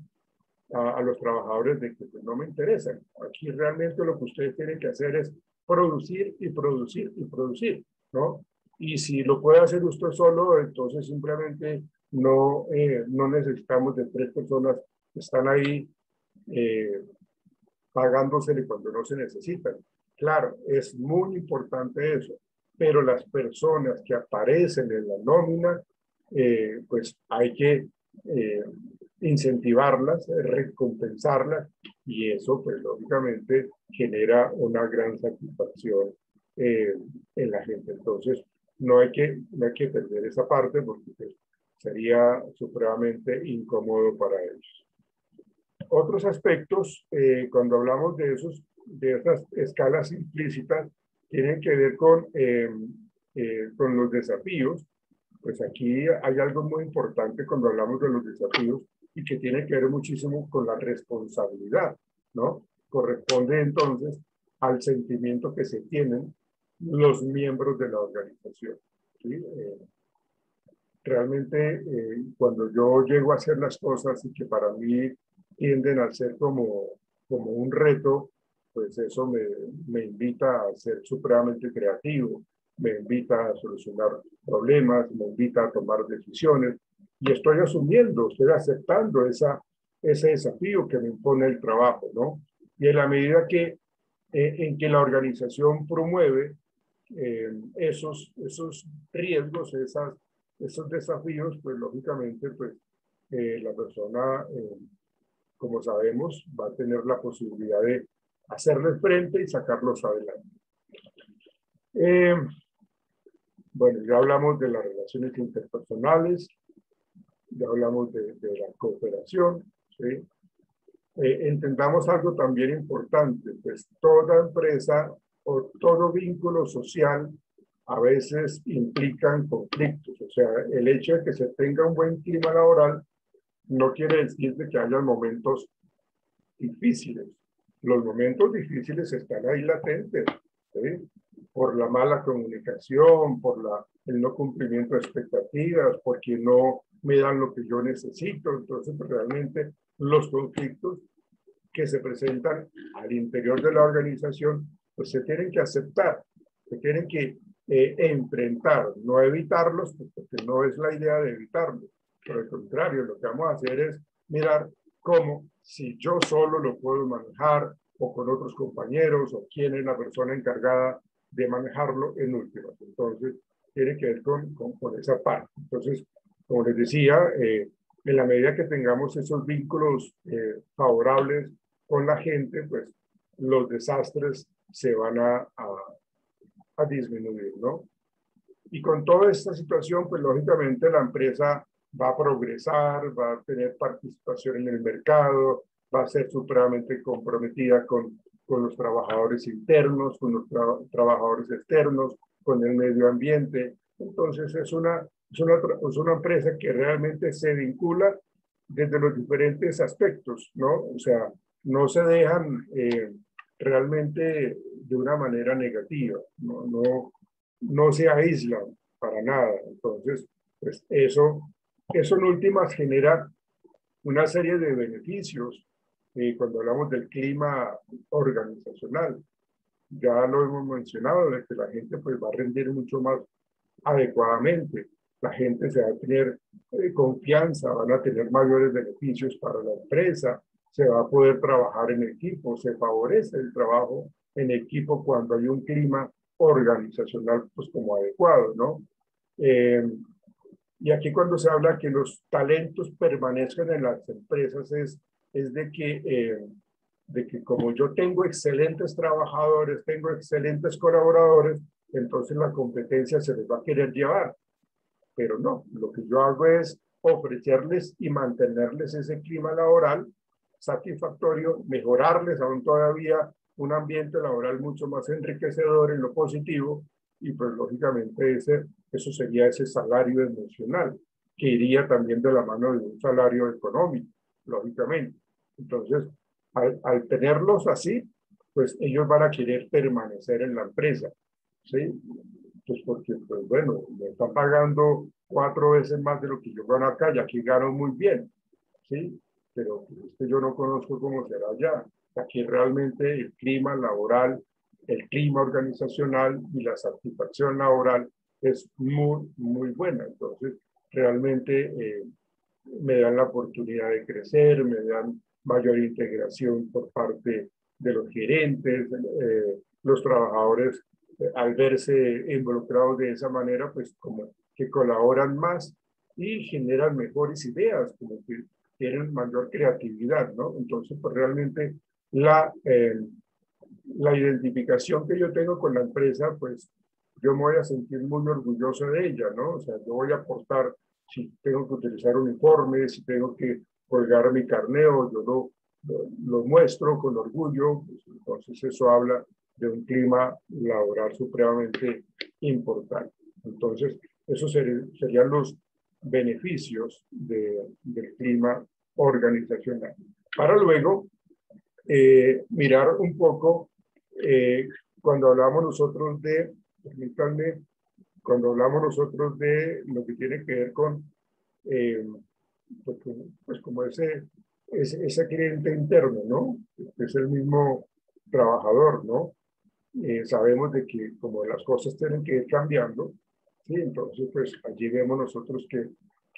a los trabajadores de que pues, no me interesan. Aquí realmente lo que ustedes tienen que hacer es producir y producir y producir, ¿no? Y si lo puede hacer usted solo, entonces simplemente no necesitamos de 3 personas que están ahí eh, pagándosele cuando no se necesitan. Claro, es muy importante eso, pero las personas que aparecen en la nómina, pues hay que incentivarlas, recompensarlas, y eso pues lógicamente genera una gran satisfacción en la gente. Entonces, no hay que perder esa parte porque pues, sería supremamente incómodo para ellos. Otros aspectos, cuando hablamos de esas escalas implícitas, tienen que ver con los desafíos. Pues aquí hay algo muy importante cuando hablamos de los desafíos y que tiene que ver muchísimo con la responsabilidad, ¿no? Corresponde entonces al sentimiento que se tienen los miembros de la organización, ¿sí? Realmente cuando yo llego a hacer las cosas y que para mí tienden a ser como un reto, pues eso me invita a ser supremamente creativo, me invita a solucionar problemas, me invita a tomar decisiones y estoy asumiendo, estoy aceptando ese desafío que me impone el trabajo, ¿no? Y en la medida que en que la organización promueve esos riesgos, esos desafíos, pues lógicamente, pues la persona, como sabemos, va a tener la posibilidad de hacerles frente y sacarlos adelante. Bueno, ya hablamos de las relaciones interpersonales, ya hablamos de la cooperación, ¿sí? Entendamos algo también importante, pues toda empresa o todo vínculo social a veces implican conflictos, o sea, el hecho de que se tenga un buen clima laboral no quiere decir de que haya momentos difíciles. Los momentos difíciles están ahí latentes, ¿sí? Por la mala comunicación, por el no cumplimiento de expectativas, porque no me dan lo que yo necesito. Entonces, pues, realmente los conflictos que se presentan al interior de la organización, pues se tienen que aceptar, se tienen que enfrentar, no evitarlos, porque no es la idea de evitarlos. Por el contrario, lo que vamos a hacer es mirar cómo, si yo solo lo puedo manejar, o con otros compañeros, o quién es la persona encargada de manejarlo en últimas. Entonces, tiene que ver con esa parte. Entonces, como les decía, en la medida que tengamos esos vínculos favorables con la gente, pues los desastres se van a disminuir, ¿no? Y con toda esta situación, pues lógicamente la empresa va a progresar, va a tener participación en el mercado, va a ser supremamente comprometida con los trabajadores internos, con los trabajadores externos, con el medio ambiente. Entonces es una empresa que realmente se vincula desde los diferentes aspectos, ¿no? O sea, no se dejan realmente de una manera negativa, no se aíslan para nada. Entonces, pues eso en últimas genera una serie de beneficios cuando hablamos del clima organizacional. Ya lo hemos mencionado, de que la gente pues va a rendir mucho más adecuadamente. La gente se va a tener confianza, van a tener mayores beneficios para la empresa, se va a poder trabajar en equipo, se favorece el trabajo en equipo cuando hay un clima organizacional pues como adecuado, ¿no? Y aquí cuando se habla que los talentos permanezcan en las empresas es de que como yo tengo excelentes trabajadores, tengo excelentes colaboradores, entonces la competencia se les va a querer llevar. Pero no, lo que yo hago es ofrecerles y mantenerles ese clima laboral satisfactorio, mejorarles aún todavía un ambiente laboral mucho más enriquecedor en lo positivo y pues lógicamente eso sería ese salario emocional que iría también de la mano de un salario económico, lógicamente. Entonces, al tenerlos así, pues ellos van a querer permanecer en la empresa, ¿sí? Pues porque, pues bueno, me están pagando 4 veces más de lo que yo gano acá, y aquí gano muy bien, ¿sí? Pero yo no conozco cómo será allá. Aquí realmente el clima laboral, el clima organizacional y la satisfacción laboral es muy, muy buena. Entonces, realmente me dan la oportunidad de crecer, me dan mayor integración por parte de los gerentes, los trabajadores al verse involucrados de esa manera, pues como que colaboran más y generan mejores ideas, como que tienen mayor creatividad, ¿no? Entonces, pues realmente la identificación que yo tengo con la empresa, pues yo me voy a sentir muy orgulloso de ella, ¿no? O sea, yo voy a aportar, si tengo que utilizar uniformes, si tengo que colgar mi carneo, yo lo muestro con orgullo, pues, entonces eso habla de un clima laboral supremamente importante. Entonces, esos serían los beneficios del clima organizacional. Para luego mirar un poco cuando hablamos nosotros de, permítanme, cuando hablamos nosotros de lo que tiene que ver con, pues como ese cliente interno, ¿no? Es el mismo trabajador, ¿no? Sabemos de que como las cosas tienen que ir cambiando, ¿sí? Entonces, pues allí vemos nosotros que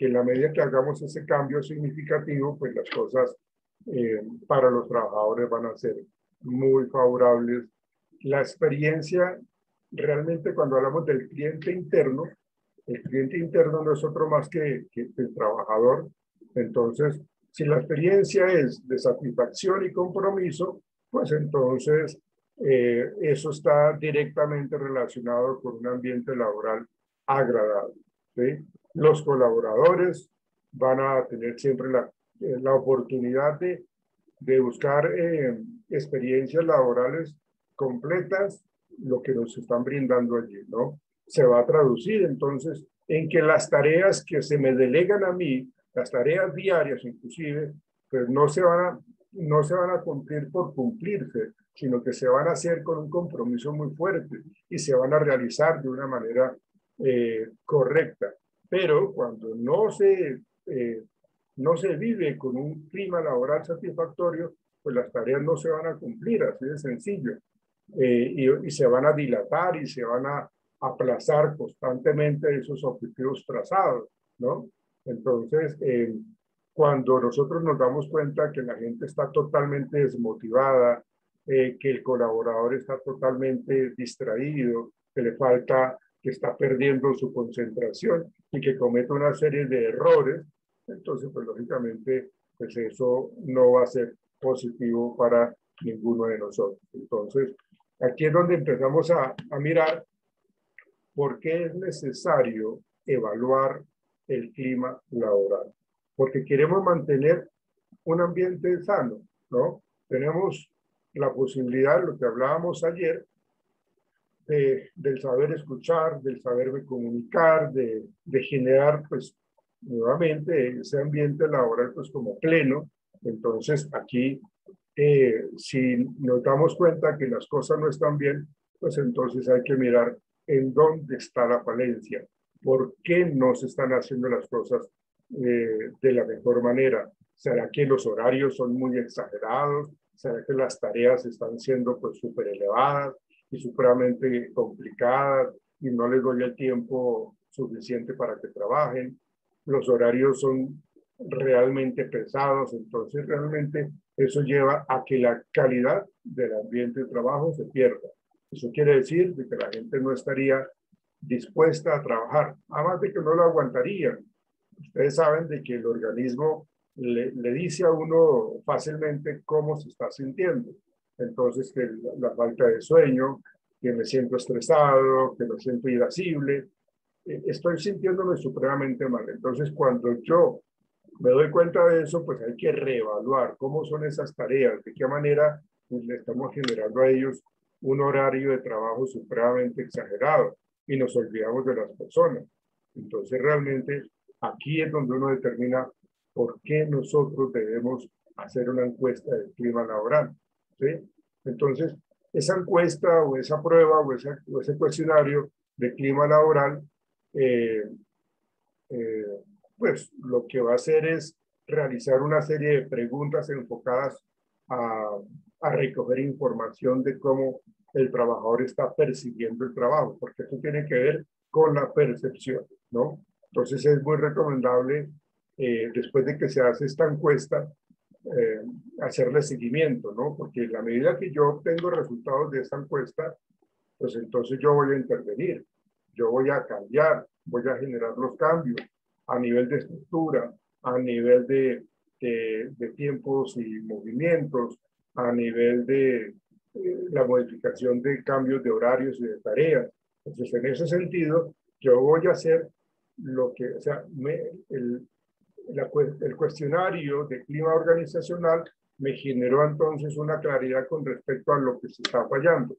en la medida que hagamos ese cambio significativo, pues las cosas para los trabajadores van a ser muy favorables la experiencia, realmente cuando hablamos del cliente interno, el cliente interno no es otro más que el trabajador. Entonces, si la experiencia es de satisfacción y compromiso, pues entonces eso está directamente relacionado con un ambiente laboral agradable, ¿sí? Los colaboradores van a tener siempre la oportunidad de buscar experiencias laborales completas, lo que nos están brindando allí, ¿no? Se va a traducir entonces en que las tareas que se me delegan a mí, las tareas diarias inclusive, pues no se van a cumplir por cumplirse, sino que se van a hacer con un compromiso muy fuerte y se van a realizar de una manera correcta. Pero cuando no se vive con un clima laboral satisfactorio, pues las tareas no se van a cumplir, así de sencillo. Y se van a dilatar y se van a aplazar constantemente esos objetivos trazados, ¿no? Entonces, cuando nosotros nos damos cuenta que la gente está totalmente desmotivada, que el colaborador está totalmente distraído, que le falta, que está perdiendo su concentración y que comete una serie de errores, entonces, pues lógicamente, pues eso no va a ser positivo para ninguno de nosotros. Entonces, aquí es donde empezamos a mirar por qué es necesario evaluar el clima laboral. Porque queremos mantener un ambiente sano, ¿no? Tenemos la posibilidad, lo que hablábamos ayer, del saber escuchar, del saberme comunicar, de generar, pues, nuevamente ese ambiente laboral, pues, como pleno. Entonces, aquí, si nos damos cuenta que las cosas no están bien, pues entonces hay que mirar en dónde está la falencia, por qué no se están haciendo las cosas de la mejor manera. ¿Será que los horarios son muy exagerados? ¿Será que las tareas están siendo, pues, súper elevadas y supremamente complicadas y no les doy el tiempo suficiente para que trabajen? Los horarios son realmente pesados, entonces realmente eso lleva a que la calidad del ambiente de trabajo se pierda. Eso quiere decir que la gente no estaría dispuesta a trabajar, además de que no lo aguantarían. Ustedes saben de que el organismo le dice a uno fácilmente cómo se está sintiendo. Entonces, que la falta de sueño, que me siento estresado, que me siento irascible, estoy sintiéndome supremamente mal. Entonces, cuando yo me doy cuenta de eso, pues hay que reevaluar cómo son esas tareas, de qué manera le estamos generando a ellos un horario de trabajo supremamente exagerado y nos olvidamos de las personas. Entonces, realmente aquí es donde uno determina por qué nosotros debemos hacer una encuesta del clima laboral, ¿sí? Entonces, esa encuesta o esa prueba o ese cuestionario de clima laboral, eh, eh, pues lo que va a hacer es realizar una serie de preguntas enfocadas a, a recoger información de cómo el trabajador está percibiendo el trabajo, porque eso tiene que ver con la percepción, ¿no? Entonces es muy recomendable, después de que se hace esta encuesta, hacerle seguimiento, ¿no? Porque en la medida que yo obtengo resultados de esta encuesta, pues entonces yo voy a intervenir, yo voy a cambiar, voy a generar los cambios a nivel de estructura, a nivel de tiempos y movimientos, a nivel de la modificación de cambios de horarios y de tareas. Entonces, en ese sentido, yo voy a hacer lo que, o sea, el cuestionario de clima organizacional me generó entonces una claridad con respecto a lo que se está fallando.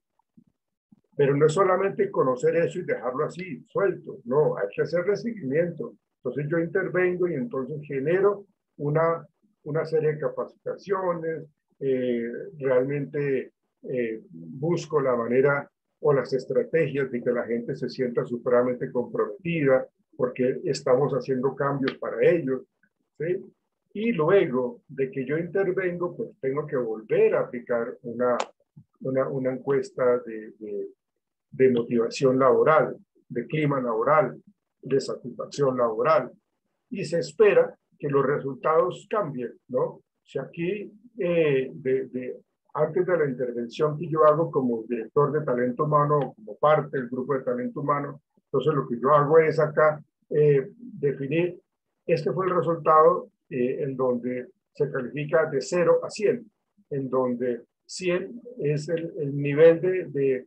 Pero no es solamente conocer eso y dejarlo así, suelto. No, hay que hacerle seguimiento. Entonces yo intervengo y entonces genero una serie de capacitaciones, realmente busco la manera o las estrategias de que la gente se sienta supremamente comprometida porque estamos haciendo cambios para ellos, ¿sí? Y luego de que yo intervengo, pues tengo que volver a aplicar una encuesta de motivación laboral, de clima laboral, de satisfacción laboral. Y se espera que los resultados cambien, ¿no? Si aquí antes de la intervención que yo hago como director de talento humano, como parte del grupo de talento humano, entonces lo que yo hago es acá definir, este fue el resultado en donde se califica de 0 a 100, en donde 100 es el nivel de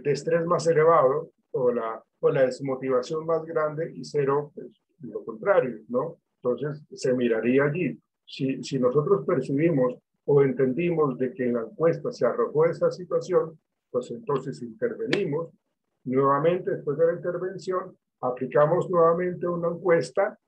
estrés más elevado o la desmotivación más grande y 0, pues, lo contrario, ¿no? Entonces se miraría allí. Si nosotros percibimos o entendimos de que en la encuesta se arrojó esta situación, pues entonces intervenimos nuevamente después de la intervención, aplicamos nuevamente una encuesta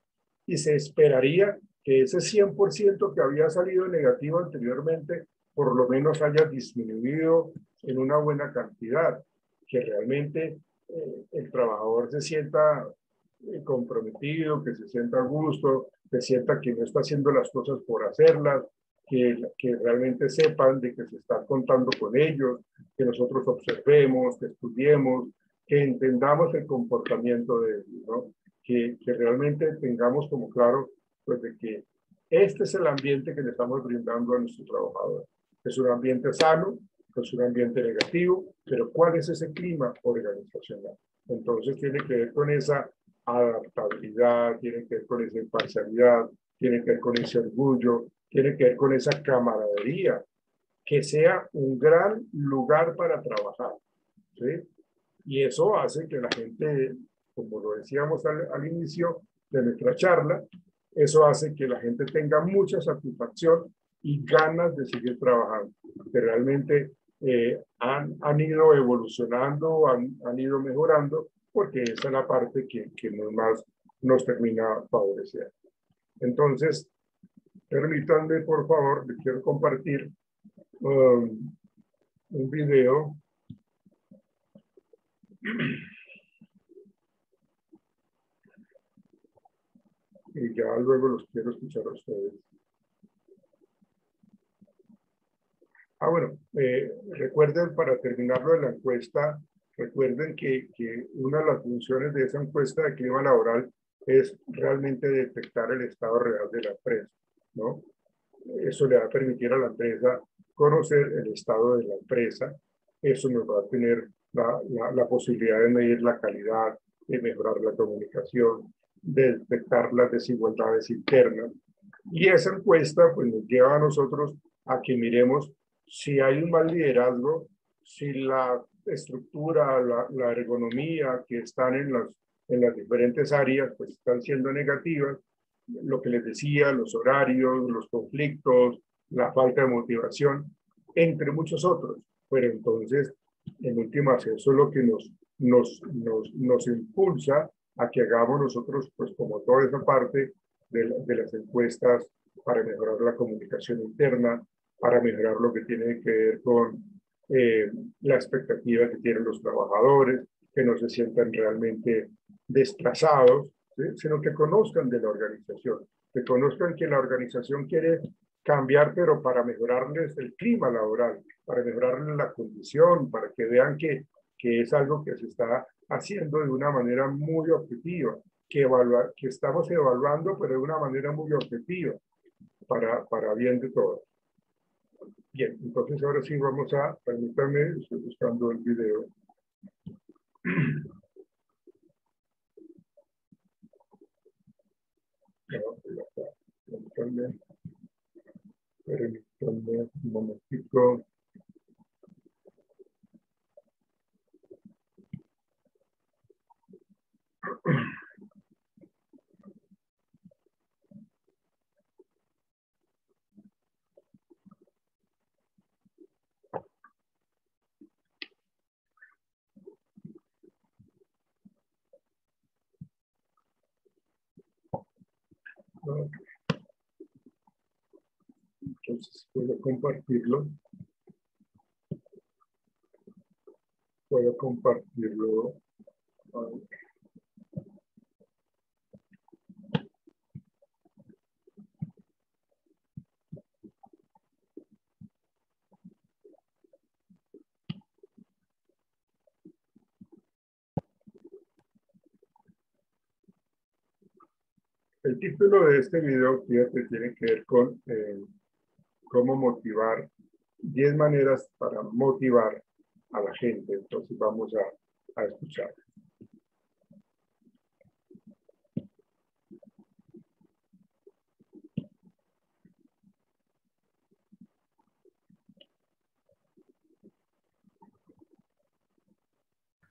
y se esperaría que ese 100% que había salido negativo anteriormente por lo menos haya disminuido en una buena cantidad, que realmente el trabajador se sienta comprometido, que se sienta a gusto, que sienta que no está haciendo las cosas por hacerlas, que realmente sepan de que se está contando con ellos, que nosotros observemos, que estudiemos, que entendamos el comportamiento de ellos, ¿no? Que realmente tengamos como claro pues, de que este es el ambiente que le estamos brindando a nuestros trabajadores. Es un ambiente sano, es un ambiente negativo, pero ¿cuál es ese clima organizacional? Entonces tiene que ver con esa adaptabilidad, tiene que ver con esa imparcialidad, tiene que ver con ese orgullo, tiene que ver con esa camaradería, que sea un gran lugar para trabajar, ¿sí? Y eso hace que la gente, como lo decíamos al inicio de nuestra charla, eso hace que la gente tenga mucha satisfacción y ganas de seguir trabajando, que realmente han ido evolucionando, han ido mejorando, porque esa es la parte que más nos termina favoreciendo. Entonces, permítanme, por favor, les quiero compartir un video y ya luego los quiero escuchar a ustedes. Bueno, recuerden, para terminarlo de la encuesta, recuerden que una de las funciones de esa encuesta de clima laboral es realmente detectar el estado real de la empresa, ¿no? Eso le va a permitir a la empresa conocer el estado de la empresa. Eso nos va a tener la posibilidad de medir la calidad, de mejorar la comunicación, de detectar las desigualdades internas. Y esa encuesta pues, nos lleva a nosotros a que miremos si hay un mal liderazgo, si la estructura, la ergonomía que están en las diferentes áreas pues están siendo negativas, lo que les decía, los horarios, los conflictos, la falta de motivación, entre muchos otros. Pero entonces, en últimas, eso es lo que nos impulsa a que hagamos nosotros, pues como toda esa parte de las encuestas para mejorar la comunicación interna, para mejorar lo que tiene que ver con la expectativa que tienen los trabajadores, que no se sientan realmente desplazados, ¿sí? Sino que conozcan de la organización, que conozcan que la organización quiere cambiar, pero para mejorarles el clima laboral, para mejorarles la condición, para que vean que es algo que se está haciendo de una manera muy objetiva, que estamos evaluando, pero de una manera muy objetiva, para bien de todos. Bien, entonces ahora sí vamos permítanme, estoy buscando el video. Permítanme un momentico. Entonces puedo compartirlo. Puedo compartirlo. El título de este video, fíjate, tiene que ver con cómo motivar 10 maneras para motivar a la gente. Entonces vamos a escuchar.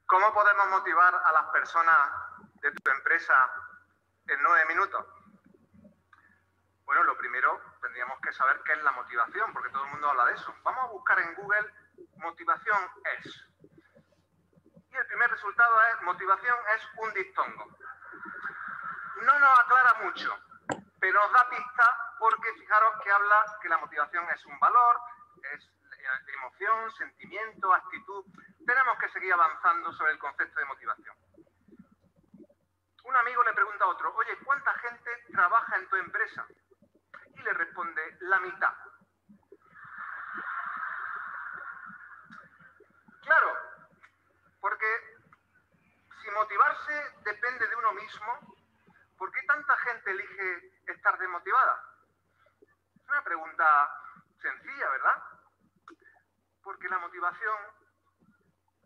¿Cómo podemos motivar a las personas de tu empresa en 9 minutos? Bueno, lo primero tendríamos que saber qué es la motivación, porque todo el mundo habla de eso. Vamos a buscar en Google motivación es. Y el primer resultado es motivación es un diptongo. No nos aclara mucho, pero nos da pista porque fijaros que habla que la motivación es un valor, es emoción, sentimiento, actitud. Tenemos que seguir avanzando sobre el concepto de motivación. Un amigo le pregunta a otro, oye, ¿cuánta gente trabaja en tu empresa? Y le responde, la mitad. Claro, porque si motivarse depende de uno mismo, ¿por qué tanta gente elige estar desmotivada? Es una pregunta sencilla, ¿verdad? Porque la motivación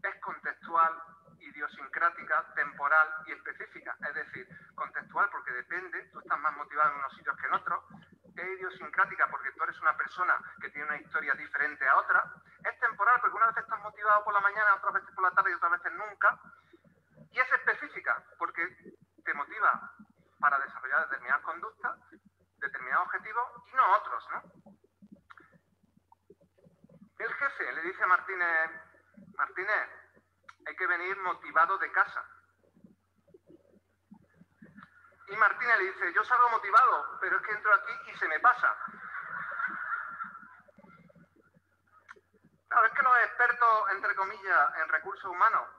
es contextual, idiosincrática, temporal y específica. Es decir, contextual porque depende, tú estás más motivado en unos sitios que en otros. Es idiosincrática porque tú eres una persona que tiene una historia diferente a otra. Es temporal porque una vez estás motivado por la mañana, otras veces por la tarde y otras veces nunca. Y es específica porque te motiva para desarrollar determinadas conductas, determinados objetivos y no otros, ¿no? El jefe le dice a Martínez, Martínez, hay que venir motivado de casa. Y Martínez le dice, yo salgo motivado, pero es que entro aquí y se me pasa. Claro, es que los expertos, entre comillas, en recursos humanos,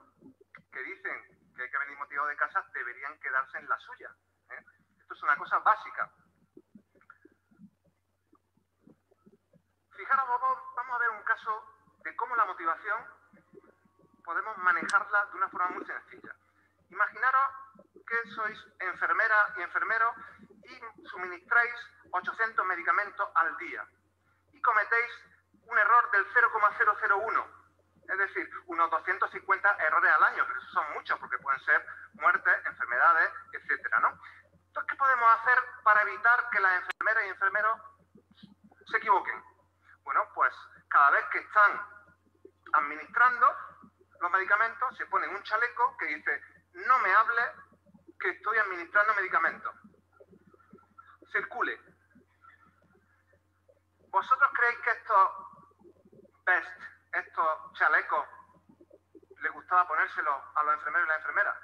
que dicen que hay que venir motivado de casa, deberían quedarse en la suya. Esto es una cosa básica. Fijaros, vamos a ver un caso de cómo la motivación podemos manejarla de una forma muy sencilla. Imaginaros que sois enfermera y enfermero y suministráis 800 medicamentos al día y cometéis un error del 0,001, es decir, unos 250 errores al año, pero esos son muchos porque pueden ser muertes, enfermedades, etcétera, ¿no? Entonces, ¿qué podemos hacer para evitar que las enfermeras y enfermeros se equivoquen? Bueno, pues cada vez que están administrando los medicamentos, se ponen un chaleco que dice, no me hable que estoy administrando medicamentos. Circule. ¿Vosotros creéis que estos vest, estos chalecos, les gustaba ponérselos a los enfermeros y las enfermeras?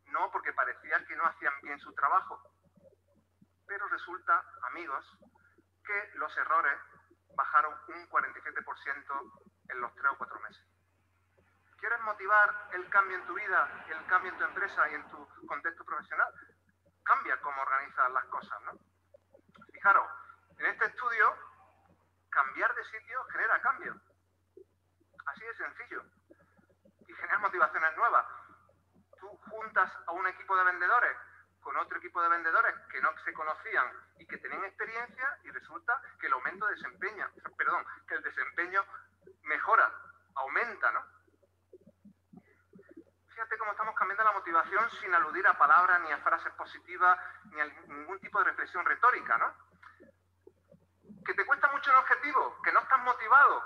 No, porque parecía que no hacían bien su trabajo. Pero resulta, amigos, que los errores bajaron un 47% en los 3 o 4 meses. ¿Quieres motivar el cambio en tu vida, el cambio en tu empresa y en tu contexto profesional? Cambia cómo organizas las cosas, ¿no? Fijaros, en este estudio, cambiar de sitio genera cambio. Así de sencillo. Y genera motivaciones nuevas. Tú juntas a un equipo de vendedores con otro equipo de vendedores que no se conocían y que tenían experiencia y resulta que el aumento de desempeño, perdón, que el desempeño mejora, aumenta, ¿no? Fíjate cómo estamos cambiando la motivación sin aludir a palabras, ni a frases positivas, ni a ningún tipo de reflexión retórica, ¿no? ¿Que te cuesta mucho un objetivo? ¿Que no estás motivado?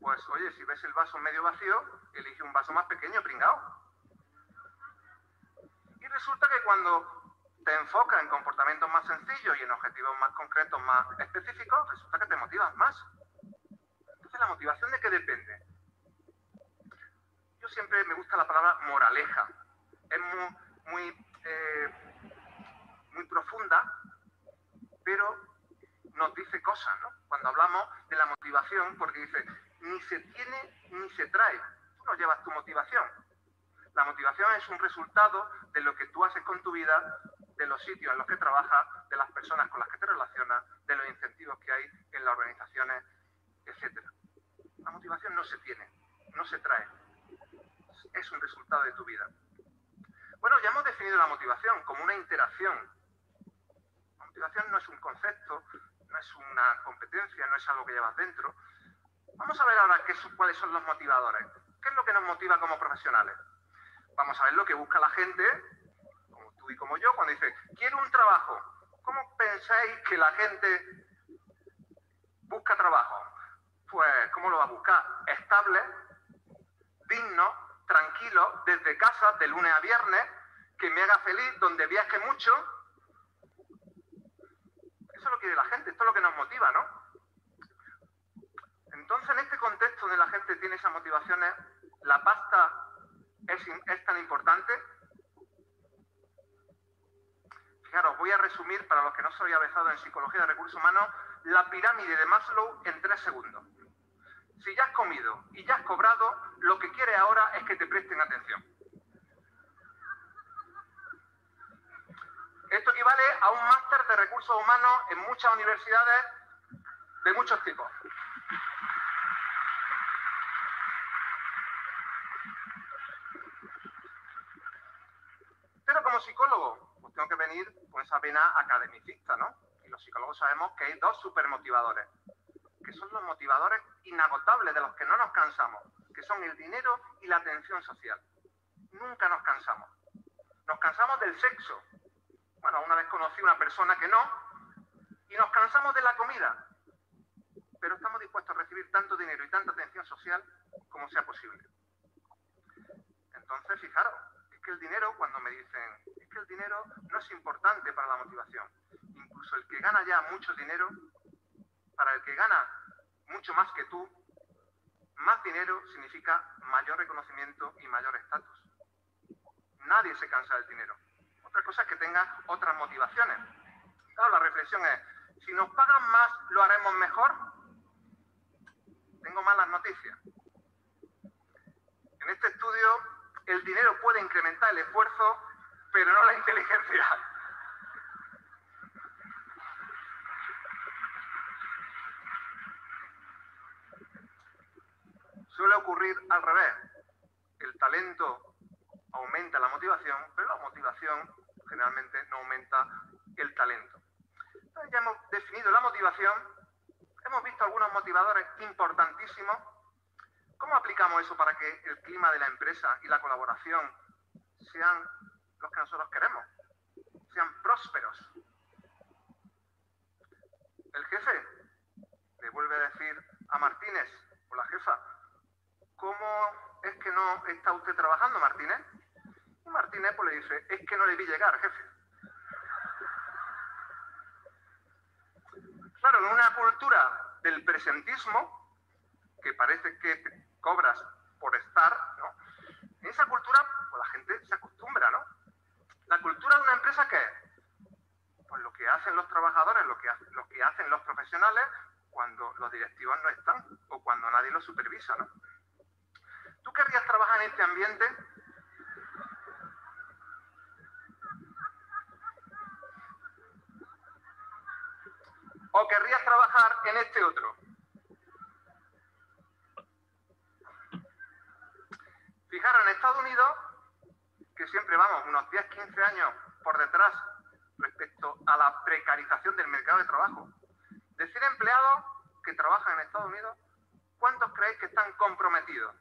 Pues, oye, si ves el vaso medio vacío, elige un vaso más pequeño, pringao. Y resulta que cuando te enfocas en comportamientos más sencillos y en objetivos más concretos, más específicos, resulta que te motivas más. Entonces, ¿la motivación de qué depende? Yo siempre me gusta la palabra moraleja. Es muy profunda, pero nos dice cosas, ¿no? Cuando hablamos de la motivación, porque dice, ni se tiene ni se trae. Tú no llevas tu motivación. La motivación es un resultado de lo que tú haces con tu vida, de los sitios en los que trabajas, de las personas con las que te relacionas, de los incentivos que hay en las organizaciones, etc. La motivación no se tiene, no se trae. Es un resultado de tu vida. Bueno, ya hemos definido la motivación como una interacción. La motivación no es un concepto, no es una competencia, no es algo que llevas dentro. Vamos a ver ahora cuáles son los motivadores. ¿Qué es lo que nos motiva como profesionales? Vamos a ver lo que busca la gente, como tú y como yo, cuando dice, quiero un trabajo. ¿Cómo pensáis que la gente busca trabajo? Pues, ¿cómo lo va a buscar? Estable, digno, tranquilo, desde casa, de lunes a viernes, que me haga feliz, donde viaje mucho. Eso es lo que quiere la gente, esto es lo que nos motiva, ¿no? Entonces, en este contexto donde la gente tiene esas motivaciones, la pasta es tan importante. Fijaros, voy a resumir, para los que no se había avanzado en psicología de recursos humanos, la pirámide de Maslow en 3 segundos. Si ya has comido y ya has cobrado, lo que quieres ahora es que te presten atención. Esto equivale a un máster de recursos humanos en muchas universidades de muchos tipos. Pero como psicólogo, pues tengo que venir con esa vena academicista, ¿no? Y los psicólogos sabemos que hay 2 supermotivadores, que son los motivadores inagotables de los que no nos cansamos, que son el dinero y la atención social. Nunca nos cansamos. Nos cansamos del sexo. Bueno, una vez conocí a una persona que no, y nos cansamos de la comida. Pero estamos dispuestos a recibir tanto dinero y tanta atención social como sea posible. Entonces, fijaros, es que el dinero, cuando me dicen, es que el dinero no es importante para la motivación. Incluso el que gana ya mucho dinero, para el que gana mucho más que tú, más dinero significa mayor reconocimiento y mayor estatus. Nadie se cansa del dinero. Otra cosa es que tenga otras motivaciones. Claro, la reflexión es, si nos pagan más, ¿lo haremos mejor? Tengo malas noticias. En este estudio, el dinero puede incrementar el esfuerzo, pero no la inteligencia. Suele ocurrir al revés. El talento aumenta la motivación, pero la motivación generalmente no aumenta el talento. Entonces ya hemos definido la motivación, hemos visto algunos motivadores importantísimos. ¿Cómo aplicamos eso para que el clima de la empresa y la colaboración sean los que nosotros queremos? Sean prósperos. El jefe le vuelve a decir a Martínez, o la jefa, ¿cómo es que no está usted trabajando, Martínez? Y Martínez pues le dice, es que no le vi llegar, jefe. Claro, en una cultura del presentismo, que parece que te cobras por estar, ¿no? En esa cultura, pues la gente se acostumbra, ¿no? La cultura de una empresa, ¿qué es? Pues lo que hacen los trabajadores, lo que hacen los profesionales cuando los directivos no están o cuando nadie los supervisa, ¿no? ¿Tú querrías trabajar en este ambiente? ¿O querrías trabajar en este otro? Fijaros, en Estados Unidos, que siempre vamos unos 10-15 años por detrás respecto a la precarización del mercado de trabajo, de 100 empleados que trabajan en Estados Unidos, ¿cuántos creéis que están comprometidos?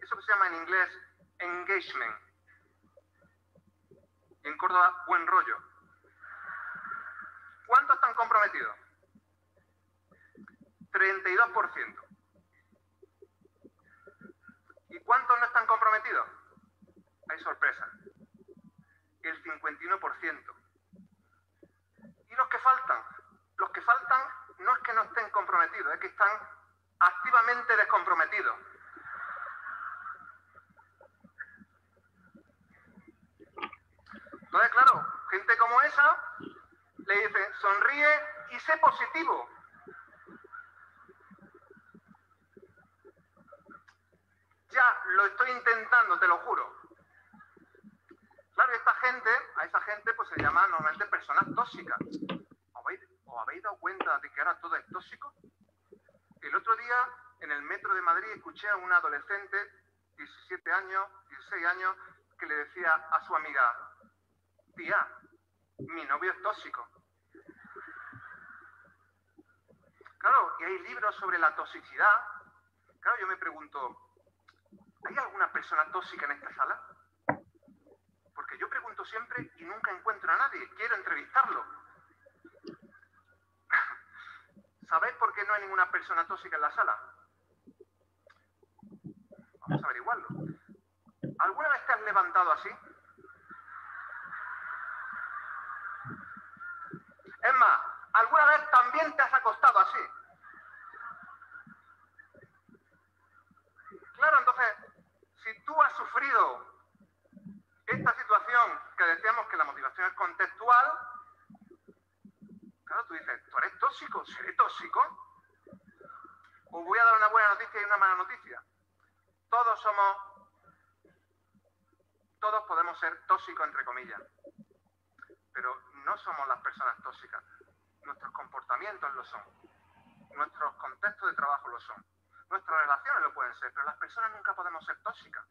Eso que se llama en inglés engagement. Y en Córdoba, buen rollo. ¿Cuántos están comprometidos? 32%. ¿Y cuántos no están comprometidos? Hay sorpresa. El 51%. ¿Y los que faltan? Los que faltan no es que no estén comprometidos, es que están activamente descomprometidos. Entonces, claro, gente como esa le dice, sonríe y sé positivo. Ya lo estoy intentando, te lo juro. Claro, a esa gente pues se llama normalmente personas tóxicas. ¿Os habéis dado cuenta de que ahora todo es tóxico? El otro día, en el metro de Madrid, escuché a una adolescente, 17 años, 16 años, que le decía a su amiga, tía, mi novio es tóxico. Claro, y hay libros sobre la toxicidad, Claro, yo me pregunto, ¿hay alguna persona tóxica en esta sala? Porque yo pregunto siempre y nunca encuentro a nadie. Quiero entrevistarlo. ¿Sabéis por qué no hay ninguna persona tóxica en la sala? Vamos a averiguarlo. ¿Alguna vez te has levantado así? Es más, ¿alguna vez también te has acostado así? Claro, entonces, si tú has sufrido esta situación que decíamos que la motivación es contextual, claro, tú dices, ¿tú eres tóxico? ¿Seré tóxico? Os voy a dar una buena noticia y una mala noticia. Todos podemos ser tóxicos, entre comillas, pero no somos las personas tóxicas. Nuestros comportamientos lo son. Nuestros contextos de trabajo lo son. Nuestras relaciones lo pueden ser, pero las personas nunca podemos ser tóxicas.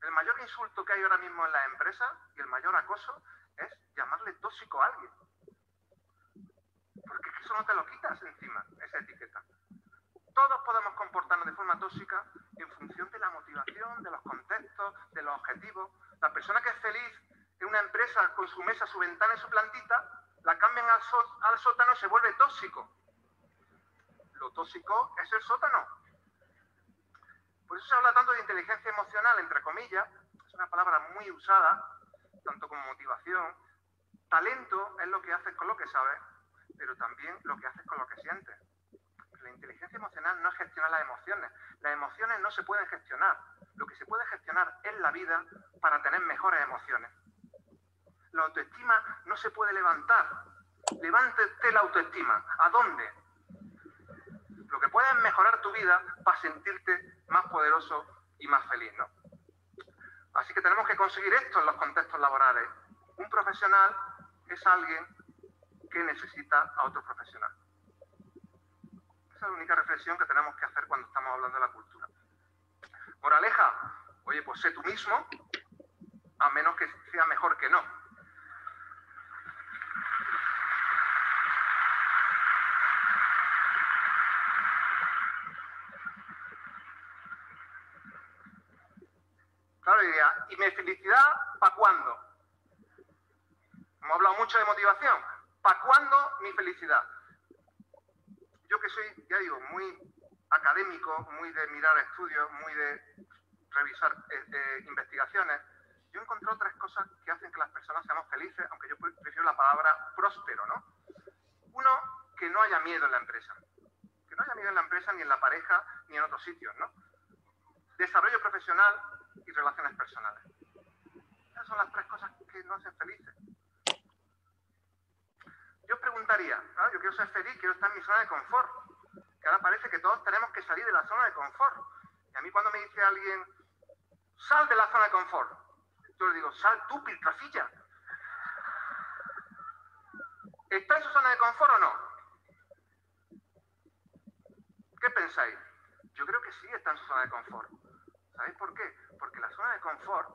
El mayor insulto que hay ahora mismo en las empresas y el mayor acoso es llamarle tóxico a alguien. Porque eso no te lo quitas encima, esa etiqueta. Todos podemos comportarnos de forma tóxica en función de la motivación, de los contextos, de los objetivos. La persona que es feliz en una empresa con su mesa, su ventana y su plantita, la cambian al sótano y se vuelve tóxico. Lo tóxico es el sótano. Por eso se habla tanto de inteligencia emocional, entre comillas. Es una palabra muy usada, tanto como motivación. Talento es lo que haces con lo que sabes, pero también lo que haces con lo que sientes. La inteligencia emocional no es gestionar las emociones. Las emociones no se pueden gestionar. Lo que se puede gestionar es la vida para tener mejores emociones. La autoestima no se puede levantar. Levántate la autoestima. ¿A dónde? Lo que puedes es mejorar tu vida para sentirte más poderoso y más feliz, ¿no? Así que tenemos que conseguir esto en los contextos laborales. Un profesional es alguien que necesita a otro profesional. Esa es la única reflexión que tenemos que hacer cuando estamos hablando de la cultura. Moraleja, oye, pues sé tú mismo, a menos que sea mejor que no. Claro, diría, ¿y mi felicidad para cuándo? Hemos hablado mucho de motivación. ¿Para cuándo mi felicidad? Yo que soy, ya digo, muy académico, muy de mirar estudios, muy de revisar investigaciones, yo he encontrado tres cosas que hacen que las personas seamos felices, aunque yo prefiero la palabra próspero, ¿no? Uno, que no haya miedo en la empresa. Que no haya miedo en la empresa, ni en la pareja, ni en otros sitios, ¿no? Desarrollo profesional y relaciones personales. Esas son las tres cosas que nos hacen felices. Yo os preguntaría, ¿no? Yo quiero ser feliz, quiero estar en mi zona de confort. Que ahora parece que todos tenemos que salir de la zona de confort. Y a mí cuando me dice alguien, sal de la zona de confort, yo le digo, sal tú, piltrafilla. ¿Está en su zona de confort o no? ¿Qué pensáis? Yo creo que sí está en su zona de confort. ¿Sabéis por qué? Porque la zona de confort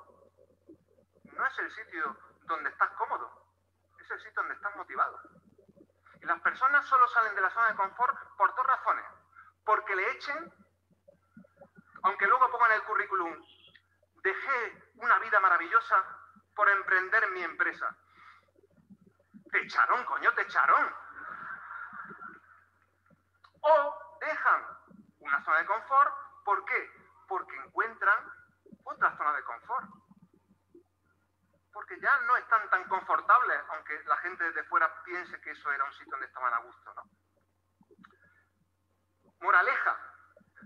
no es el sitio donde estás cómodo, es el sitio donde estás motivado. Y las personas solo salen de la zona de confort por dos razones. Porque le echen, aunque luego pongan en el currículum, dejé una vida maravillosa por emprender mi empresa. Te echaron, coño, te echaron. O dejan una zona de confort, ¿por qué? Porque encuentran otra zona de confort. Porque ya no están tan confortables, aunque la gente desde fuera piense que eso era un sitio donde estaban a gusto, ¿no? Moraleja,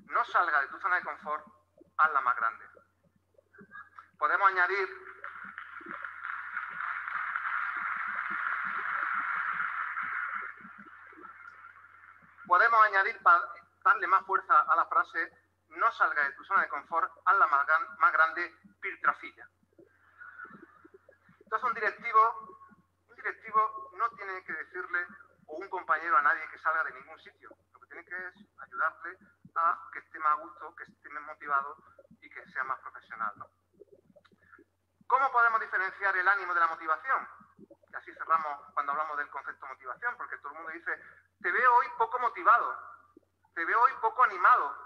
no salga de tu zona de confort, hazla más grande. Podemos añadir para darle más fuerza a la frase, no salga de tu zona de confort, hazla más grande, piltrafilla. Entonces un directivo no tiene que decirle, o un compañero a nadie que salga de ningún sitio. Lo que tiene que es ayudarle a que esté más a gusto, que esté más motivado y que sea más profesional, ¿no? ¿Cómo podemos diferenciar el ánimo de la motivación? Y así cerramos cuando hablamos del concepto de motivación, porque todo el mundo dice, te veo hoy poco motivado, te veo hoy poco animado.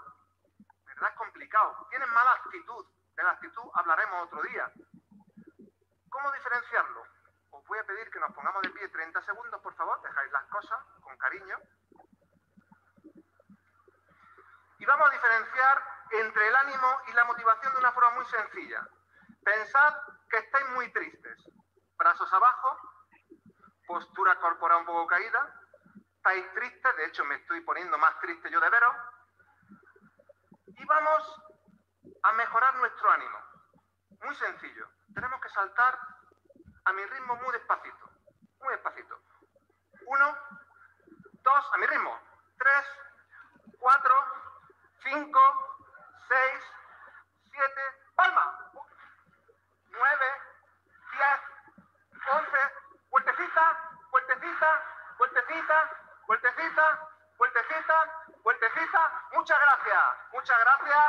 ¿verdad? Es complicado. Tienen mala actitud. De la actitud hablaremos otro día. ¿Cómo diferenciarlo? Os voy a pedir que nos pongamos de pie 30 segundos, por favor. Dejáis las cosas con cariño. Y vamos a diferenciar entre el ánimo y la motivación de una forma muy sencilla. Pensad que estáis muy tristes. Brazos abajo, postura corporal un poco caída. Estáis tristes, de hecho me estoy poniendo más triste yo de veros. Y vamos a mejorar nuestro ánimo. Muy sencillo. Tenemos que saltar a mi ritmo muy despacito. Muy despacito. 1, 2, a mi ritmo. 3, 4, 5, 6, 7, palma. 9, 10, 11, vueltecita, vueltecita, vueltecita, vueltecita, vueltecita, vueltecita. Muchas gracias, muchas gracias.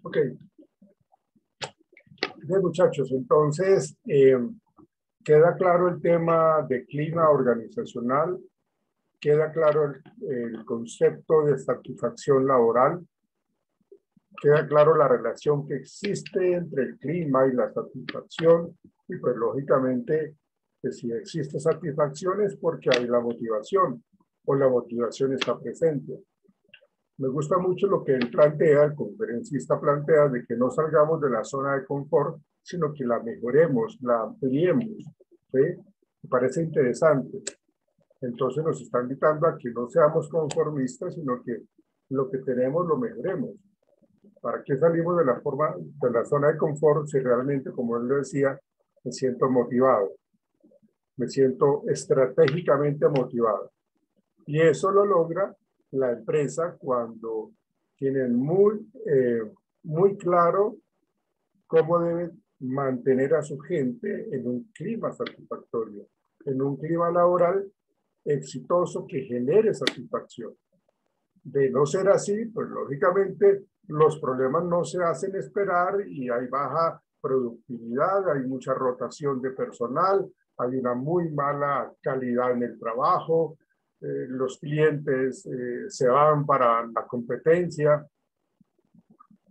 Ok. Bien, muchachos, entonces queda claro el tema de clima organizacional, queda claro el concepto de satisfacción laboral, queda claro la relación que existe entre el clima y la satisfacción, y pues lógicamente que si existe satisfacción es porque hay la motivación, o la motivación está presente. Me gusta mucho lo que él plantea, el conferencista plantea, de que no salgamos de la zona de confort, sino que la mejoremos, la ampliemos. ¿Sí? Me parece interesante. Entonces nos está invitando a que no seamos conformistas, sino que lo que tenemos lo mejoremos. ¿Para qué salimos de la zona de confort si realmente, como él lo decía, me siento motivado? Me siento estratégicamente motivado. Y eso lo logra la empresa cuando tienen muy claro cómo deben mantener a su gente en un clima satisfactorio, en un clima laboral exitoso que genere satisfacción. De no ser así, pues lógicamente los problemas no se hacen esperar y hay baja productividad, hay mucha rotación de personal, hay una muy mala calidad en el trabajo, los clientes se van para la competencia.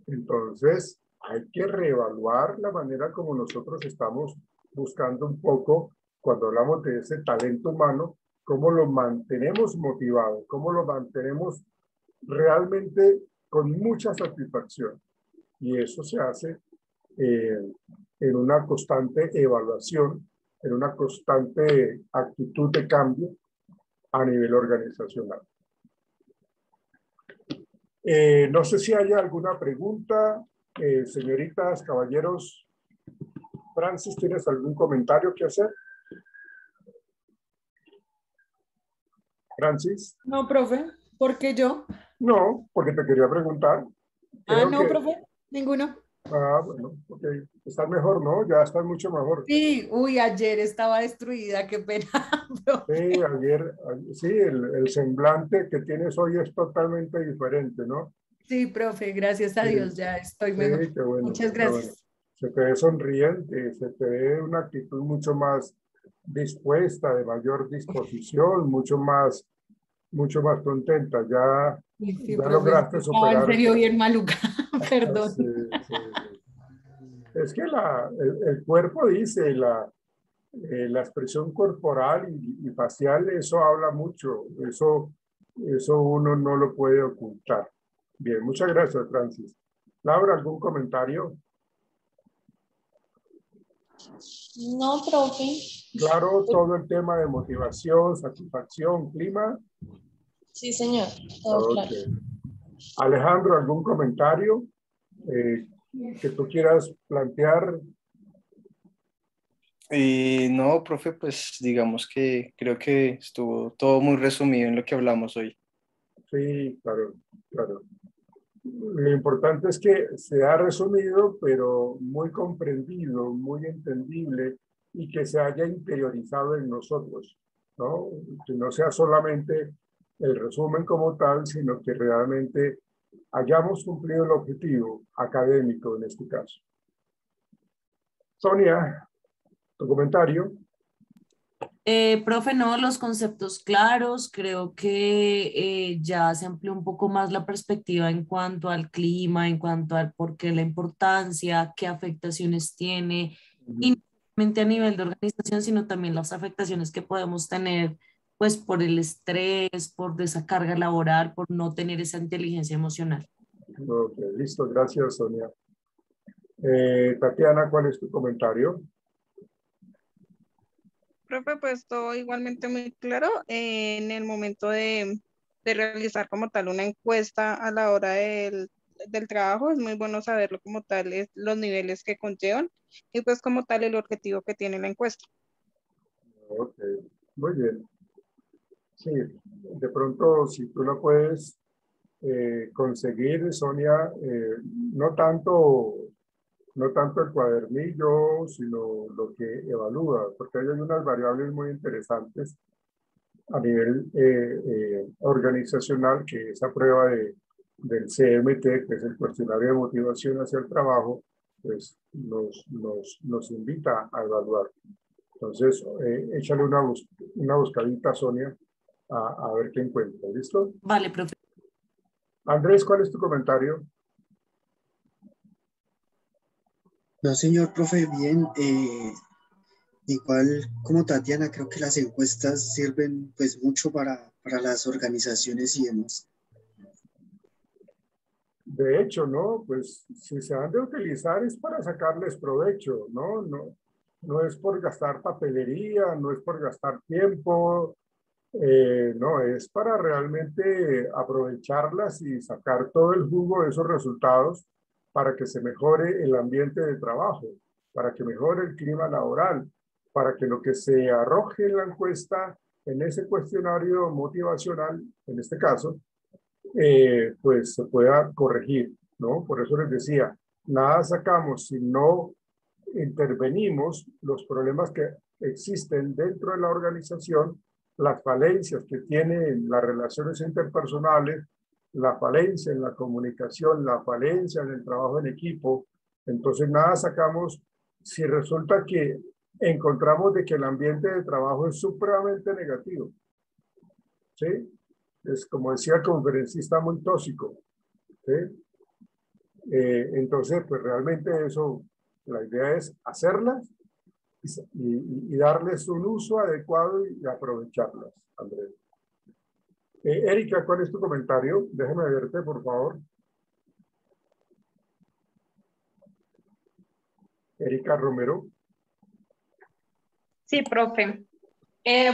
Entonces, hay que reevaluar la manera como nosotros estamos buscando un poco, cuando hablamos de ese talento humano, cómo lo mantenemos motivado, cómo lo mantenemos realmente con mucha satisfacción. Y eso se hace en una constante evaluación, en una constante actitud de cambio a nivel organizacional. No sé si hay alguna pregunta, señoritas, caballeros. Francis, ¿tienes algún comentario que hacer? Francis. No, profe, ¿por qué yo? No, porque te quería preguntar. Creo No, que... profe, ninguno. Bueno, ok. Estás mejor, ¿no? Ya estás mucho mejor. Sí, uy, ayer estaba destruida, qué pena, profe. Sí, sí, el semblante que tienes hoy es totalmente diferente, ¿no? Sí, profe, gracias a Sí, Dios, ya estoy sí, mejor. qué bueno, Muchas qué bueno. gracias. Se te ve sonriente, se te ve una actitud mucho más dispuesta, de mayor disposición, mucho más contenta. Ya, Sí, sí, ya profe, lograste estaba en superar. serio bien maluca, perdón. Sí, sí. Es que el cuerpo dice, la expresión corporal y facial, eso habla mucho, eso uno no lo puede ocultar. Bien, muchas gracias, Francis. Laura, ¿algún comentario? No, profe. Claro, todo el tema de motivación, satisfacción, clima. Sí, señor. Todo Ok. claro. Alejandro, ¿algún comentario que tú quieras plantear? No, profe, pues digamos que creo que estuvo todo muy resumido en lo que hablamos hoy. Sí, claro, claro. lo importante es que sea resumido, pero muy comprendido, muy entendible y que se haya interiorizado en nosotros, ¿no? Que no sea solamente el resumen como tal, sino que realmente hayamos cumplido el objetivo académico en este caso. Sonia, tu comentario. Profe, no, los conceptos claros, creo que ya se amplió un poco más la perspectiva en cuanto al clima, en cuanto al por qué la importancia, qué afectaciones tiene, y no solamente a nivel de organización, sino también las afectaciones que podemos tener, pues por el estrés, por esa carga laboral, por no tener esa inteligencia emocional. Ok, listo, gracias, Sonia. Tatiana, ¿cuál es tu comentario? Profe, pues todo igualmente muy claro. En el momento de realizar como tal una encuesta a la hora del trabajo, es muy bueno saberlo como tal, es los niveles que conllevan y pues como tal el objetivo que tiene la encuesta. Ok, muy bien. Sí, de pronto, si tú la puedes conseguir, Sonia, no tanto el cuadernillo, sino lo que evalúa, porque hay unas variables muy interesantes a nivel organizacional, que esa prueba del CMT, que es el cuestionario de motivación hacia el trabajo, pues nos invita a evaluar. Entonces, échale una buscadita, Sonia, a ver qué encuentra. ¿Listo? Vale, profe. Andrés, ¿cuál es tu comentario? No, señor profe, bien. Igual como Tatiana, creo que las encuestas sirven pues mucho para las organizaciones y demás. De hecho, ¿no? Pues si se han de utilizar es para sacarles provecho, ¿no? No es por gastar papelería, no es por gastar tiempo, no, es para realmente aprovecharlas y sacar todo el jugo de esos resultados para que se mejore el ambiente de trabajo, para que mejore el clima laboral, para que lo que se arroje en la encuesta, en ese cuestionario motivacional, en este caso, pues se pueda corregir, ¿no? Por eso les decía, nada sacamos si no intervenimos los problemas que existen dentro de la organización, las falencias que tienen las relaciones interpersonales, la falencia en la comunicación, la falencia en el trabajo en equipo. Entonces, nada sacamos si resulta que encontramos de que el ambiente de trabajo es supremamente negativo. ¿Sí? Es como decía el conferencista, muy tóxico. ¿Sí? Entonces, pues realmente eso, la idea es hacerlas y darles un uso adecuado y aprovecharlas, Andrés. Erika, ¿cuál es tu comentario? Déjame verte, por favor. Erika Romero. Sí, profe.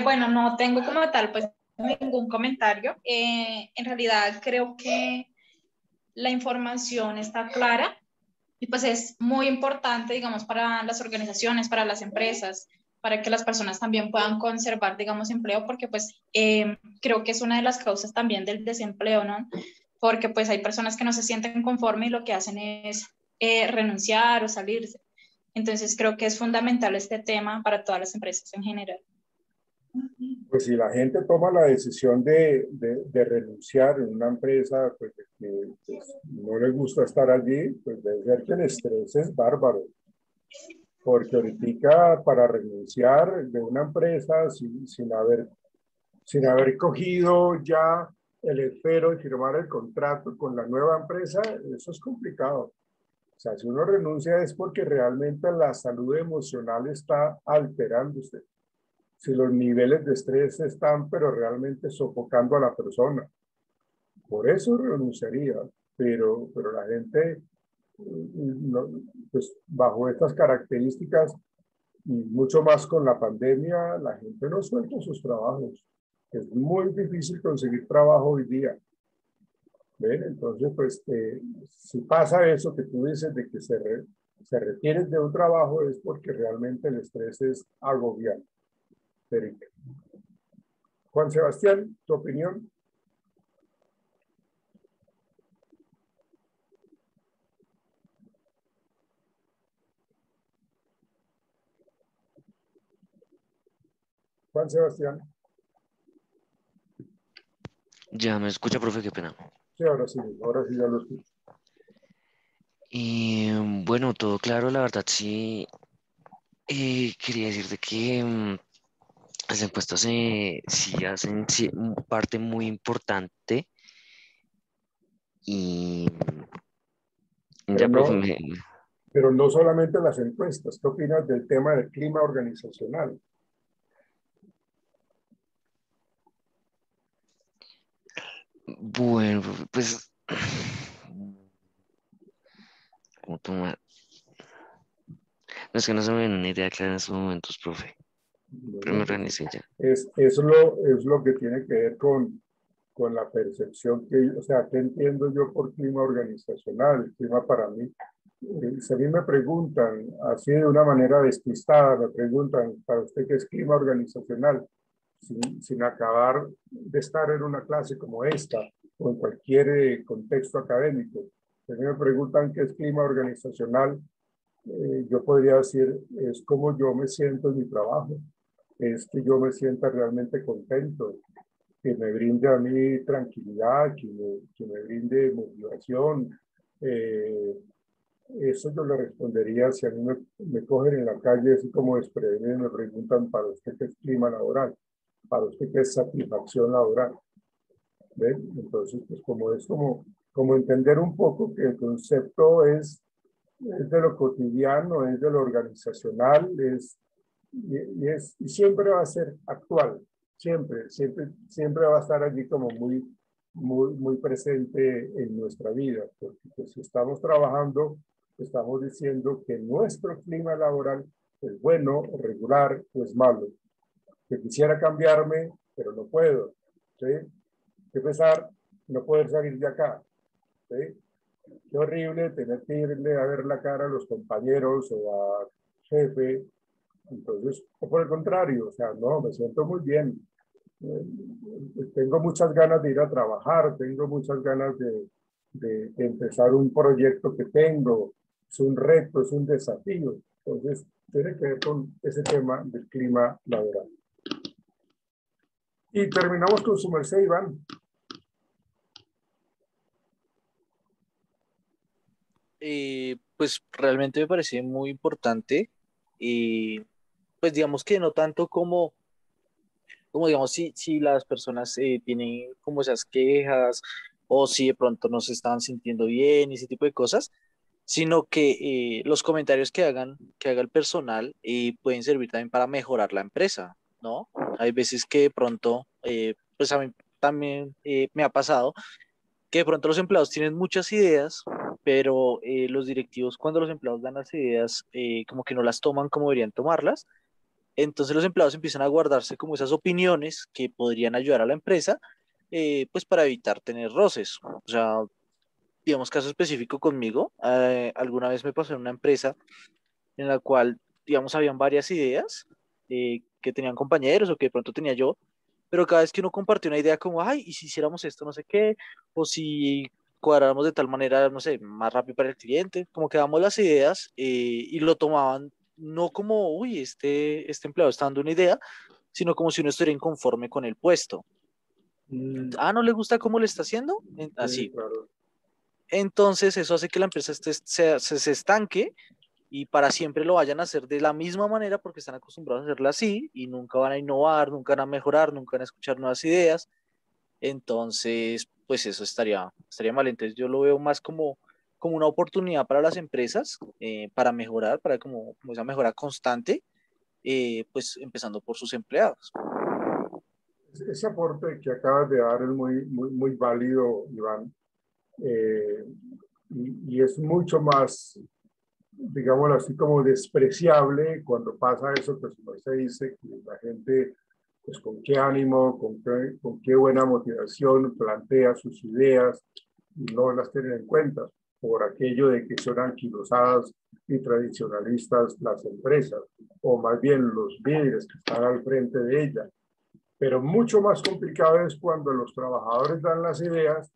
Bueno, no tengo como tal pues ningún comentario. En realidad creo que la información está clara y pues es muy importante, digamos, para las organizaciones, para las empresas, para que las personas también puedan conservar, digamos, empleo, porque pues creo que es una de las causas también del desempleo, ¿no? Porque pues hay personas que no se sienten conformes y lo que hacen es renunciar o salirse. Entonces creo que es fundamental este tema para todas las empresas en general. Pues si la gente toma la decisión de renunciar en una empresa, pues, que pues, no les gusta estar allí, pues debe ser que el estrés es bárbaro. Porque ahorita para renunciar de una empresa sin haber cogido ya el esfero y firmar el contrato con la nueva empresa, eso es complicado. O sea, si uno renuncia es porque realmente la salud emocional está alterándose. Si los niveles de estrés están, pero realmente sofocando a la persona. Por eso renunciaría, pero la gente, no, pues bajo estas características, y mucho más con la pandemia, la gente no suelta sus trabajos. Es muy difícil conseguir trabajo hoy día. ¿Ven? Entonces, pues, si pasa eso que tú dices de que se retienen de un trabajo, es porque realmente el estrés es agobiante. Juan Sebastián, ¿tu opinión? Juan Sebastián. Ya me escucha, profe, qué pena. Sí, ahora sí ya lo escucho. Y bueno, todo claro, la verdad sí. Quería decirte que las encuestas sí hacen parte muy importante y Pero ya, profe, no, pero no solamente las encuestas. ¿Qué opinas del tema del clima organizacional? bueno, profe, pues, ¿cómo tomar? No es que no se me viene una idea clara en estos momentos, profe, pero me Bueno, pues organicé ya. es lo que tiene que ver con la percepción que, o sea, ¿qué entiendo yo por clima organizacional? El clima para mí, si a mí me preguntan, así de una manera despistada, me preguntan, ¿para usted qué es clima organizacional? Sin acabar de estar en una clase como esta o en cualquier contexto académico. Si a mí me preguntan qué es clima organizacional, yo podría decir, es como yo me siento en mi trabajo, es que yo me sienta realmente contento, que me brinde a mí tranquilidad, que me brinde motivación. Eh, Eso yo le respondería si a mí me cogen en la calle así como desprevenido y me preguntan para usted qué es clima laboral, para usted qué es satisfacción laboral. ¿Ven? Entonces, pues como entender un poco que el concepto es de lo cotidiano, es de lo organizacional, y siempre va a ser actual, siempre va a estar allí como muy presente en nuestra vida, porque pues, si estamos trabajando, estamos diciendo que nuestro clima laboral es bueno, regular o es malo, que quisiera cambiarme, pero no puedo, ¿sí? Qué pesar no poder salir de acá, ¿sí? Qué horrible tener que irle a ver la cara a los compañeros o al jefe. Entonces, o por el contrario, o sea, no, me siento muy bien. Tengo muchas ganas de ir a trabajar, tengo muchas ganas de empezar un proyecto que tengo. Es un reto, es un desafío. Entonces, tiene que ver con ese tema del clima laboral. Y terminamos con su merced, Iván. Pues realmente me parece muy importante y pues digamos que no tanto como digamos si las personas tienen como esas quejas o si de pronto no se están sintiendo bien y ese tipo de cosas, sino que los comentarios que haga el personal pueden servir también para mejorar la empresa, ¿no? Hay veces que de pronto, pues a mí también me ha pasado que de pronto los empleados tienen muchas ideas, pero los directivos cuando los empleados dan las ideas como que no las toman como deberían tomarlas, entonces los empleados empiezan a guardarse como esas opiniones que podrían ayudar a la empresa, pues para evitar tener roces. O sea, digamos caso específico conmigo, alguna vez me pasó en una empresa en la cual, digamos, habían varias ideas que tenían compañeros o que de pronto tenía yo, pero cada vez que uno compartió una idea como, ay, ¿y si hiciéramos esto, no sé qué? O si cuadráramos de tal manera, no sé, más rápido para el cliente, como que damos las ideas y lo tomaban no como, uy, este empleado está dando una idea, sino como si uno estuviera inconforme con el puesto. Ah, ¿no le gusta cómo le está haciendo? Sí, Así. claro. Entonces eso hace que la empresa se estanque y para siempre lo vayan a hacer de la misma manera porque están acostumbrados a hacerlo así y nunca van a innovar, nunca van a mejorar, nunca van a escuchar nuevas ideas. Entonces, pues eso estaría mal. Entonces yo lo veo más como una oportunidad para las empresas, para mejorar, para como esa mejora constante, pues empezando por sus empleados. Ese aporte que acabas de dar es muy válido, Iván. Eh, y es mucho más, digámoslo así, como despreciable cuando pasa eso, pues como se dice, que la gente, pues con qué ánimo, con qué buena motivación plantea sus ideas y no las tienen en cuenta por aquello de que son anquilosadas y tradicionalistas las empresas, o más bien los líderes que están al frente de ellas. Pero mucho más complicado es cuando los trabajadores dan las ideas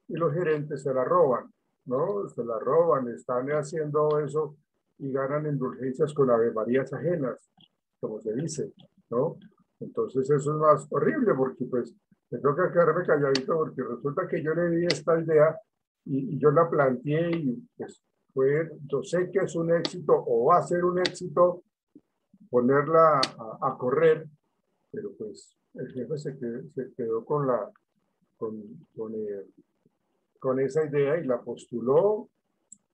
y los gerentes se las roban, ¿no? Se las roban, están haciendo eso y ganan indulgencias con avemarías ajenas, como se dice, ¿no? Entonces eso es más horrible porque pues me toca quedarme calladito porque resulta que yo le di esta idea y yo la planteé y pues yo sé que es un éxito o va a ser un éxito ponerla a correr, pero pues el jefe se quedó con esa idea y la postuló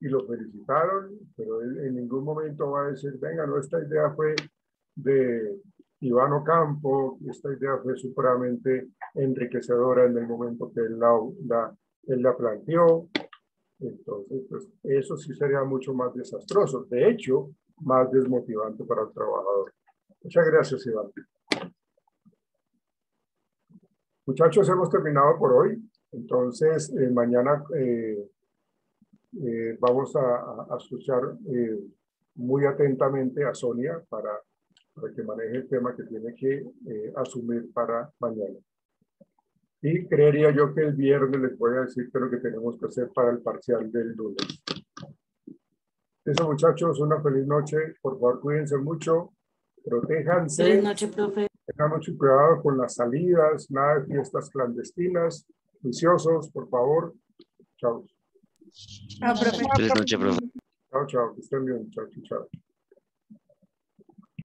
y lo felicitaron, pero él en ningún momento va a decir, venga, no, esta idea fue de Iván Ocampo, esta idea fue supremamente enriquecedora en el momento que él la planteó. Entonces, pues eso sí sería mucho más desastroso, de hecho, más desmotivante para el trabajador. Muchas gracias, Iván. Muchachos, hemos terminado por hoy. Entonces, mañana vamos a escuchar muy atentamente a Sonia para que maneje el tema que tiene que asumir para mañana. Y creería yo que el viernes les voy a decir qué es lo que tenemos que hacer para el parcial del lunes. Eso, muchachos, una feliz noche. Por favor, cuídense mucho. Protéjanse. Feliz noche, profe. Tengan mucho cuidado con las salidas, nada de fiestas clandestinas. Juiciosos, por favor. Chao. Ah, profe. Feliz noche, profe. Chao, chao. Que estén bien. Chao, chao.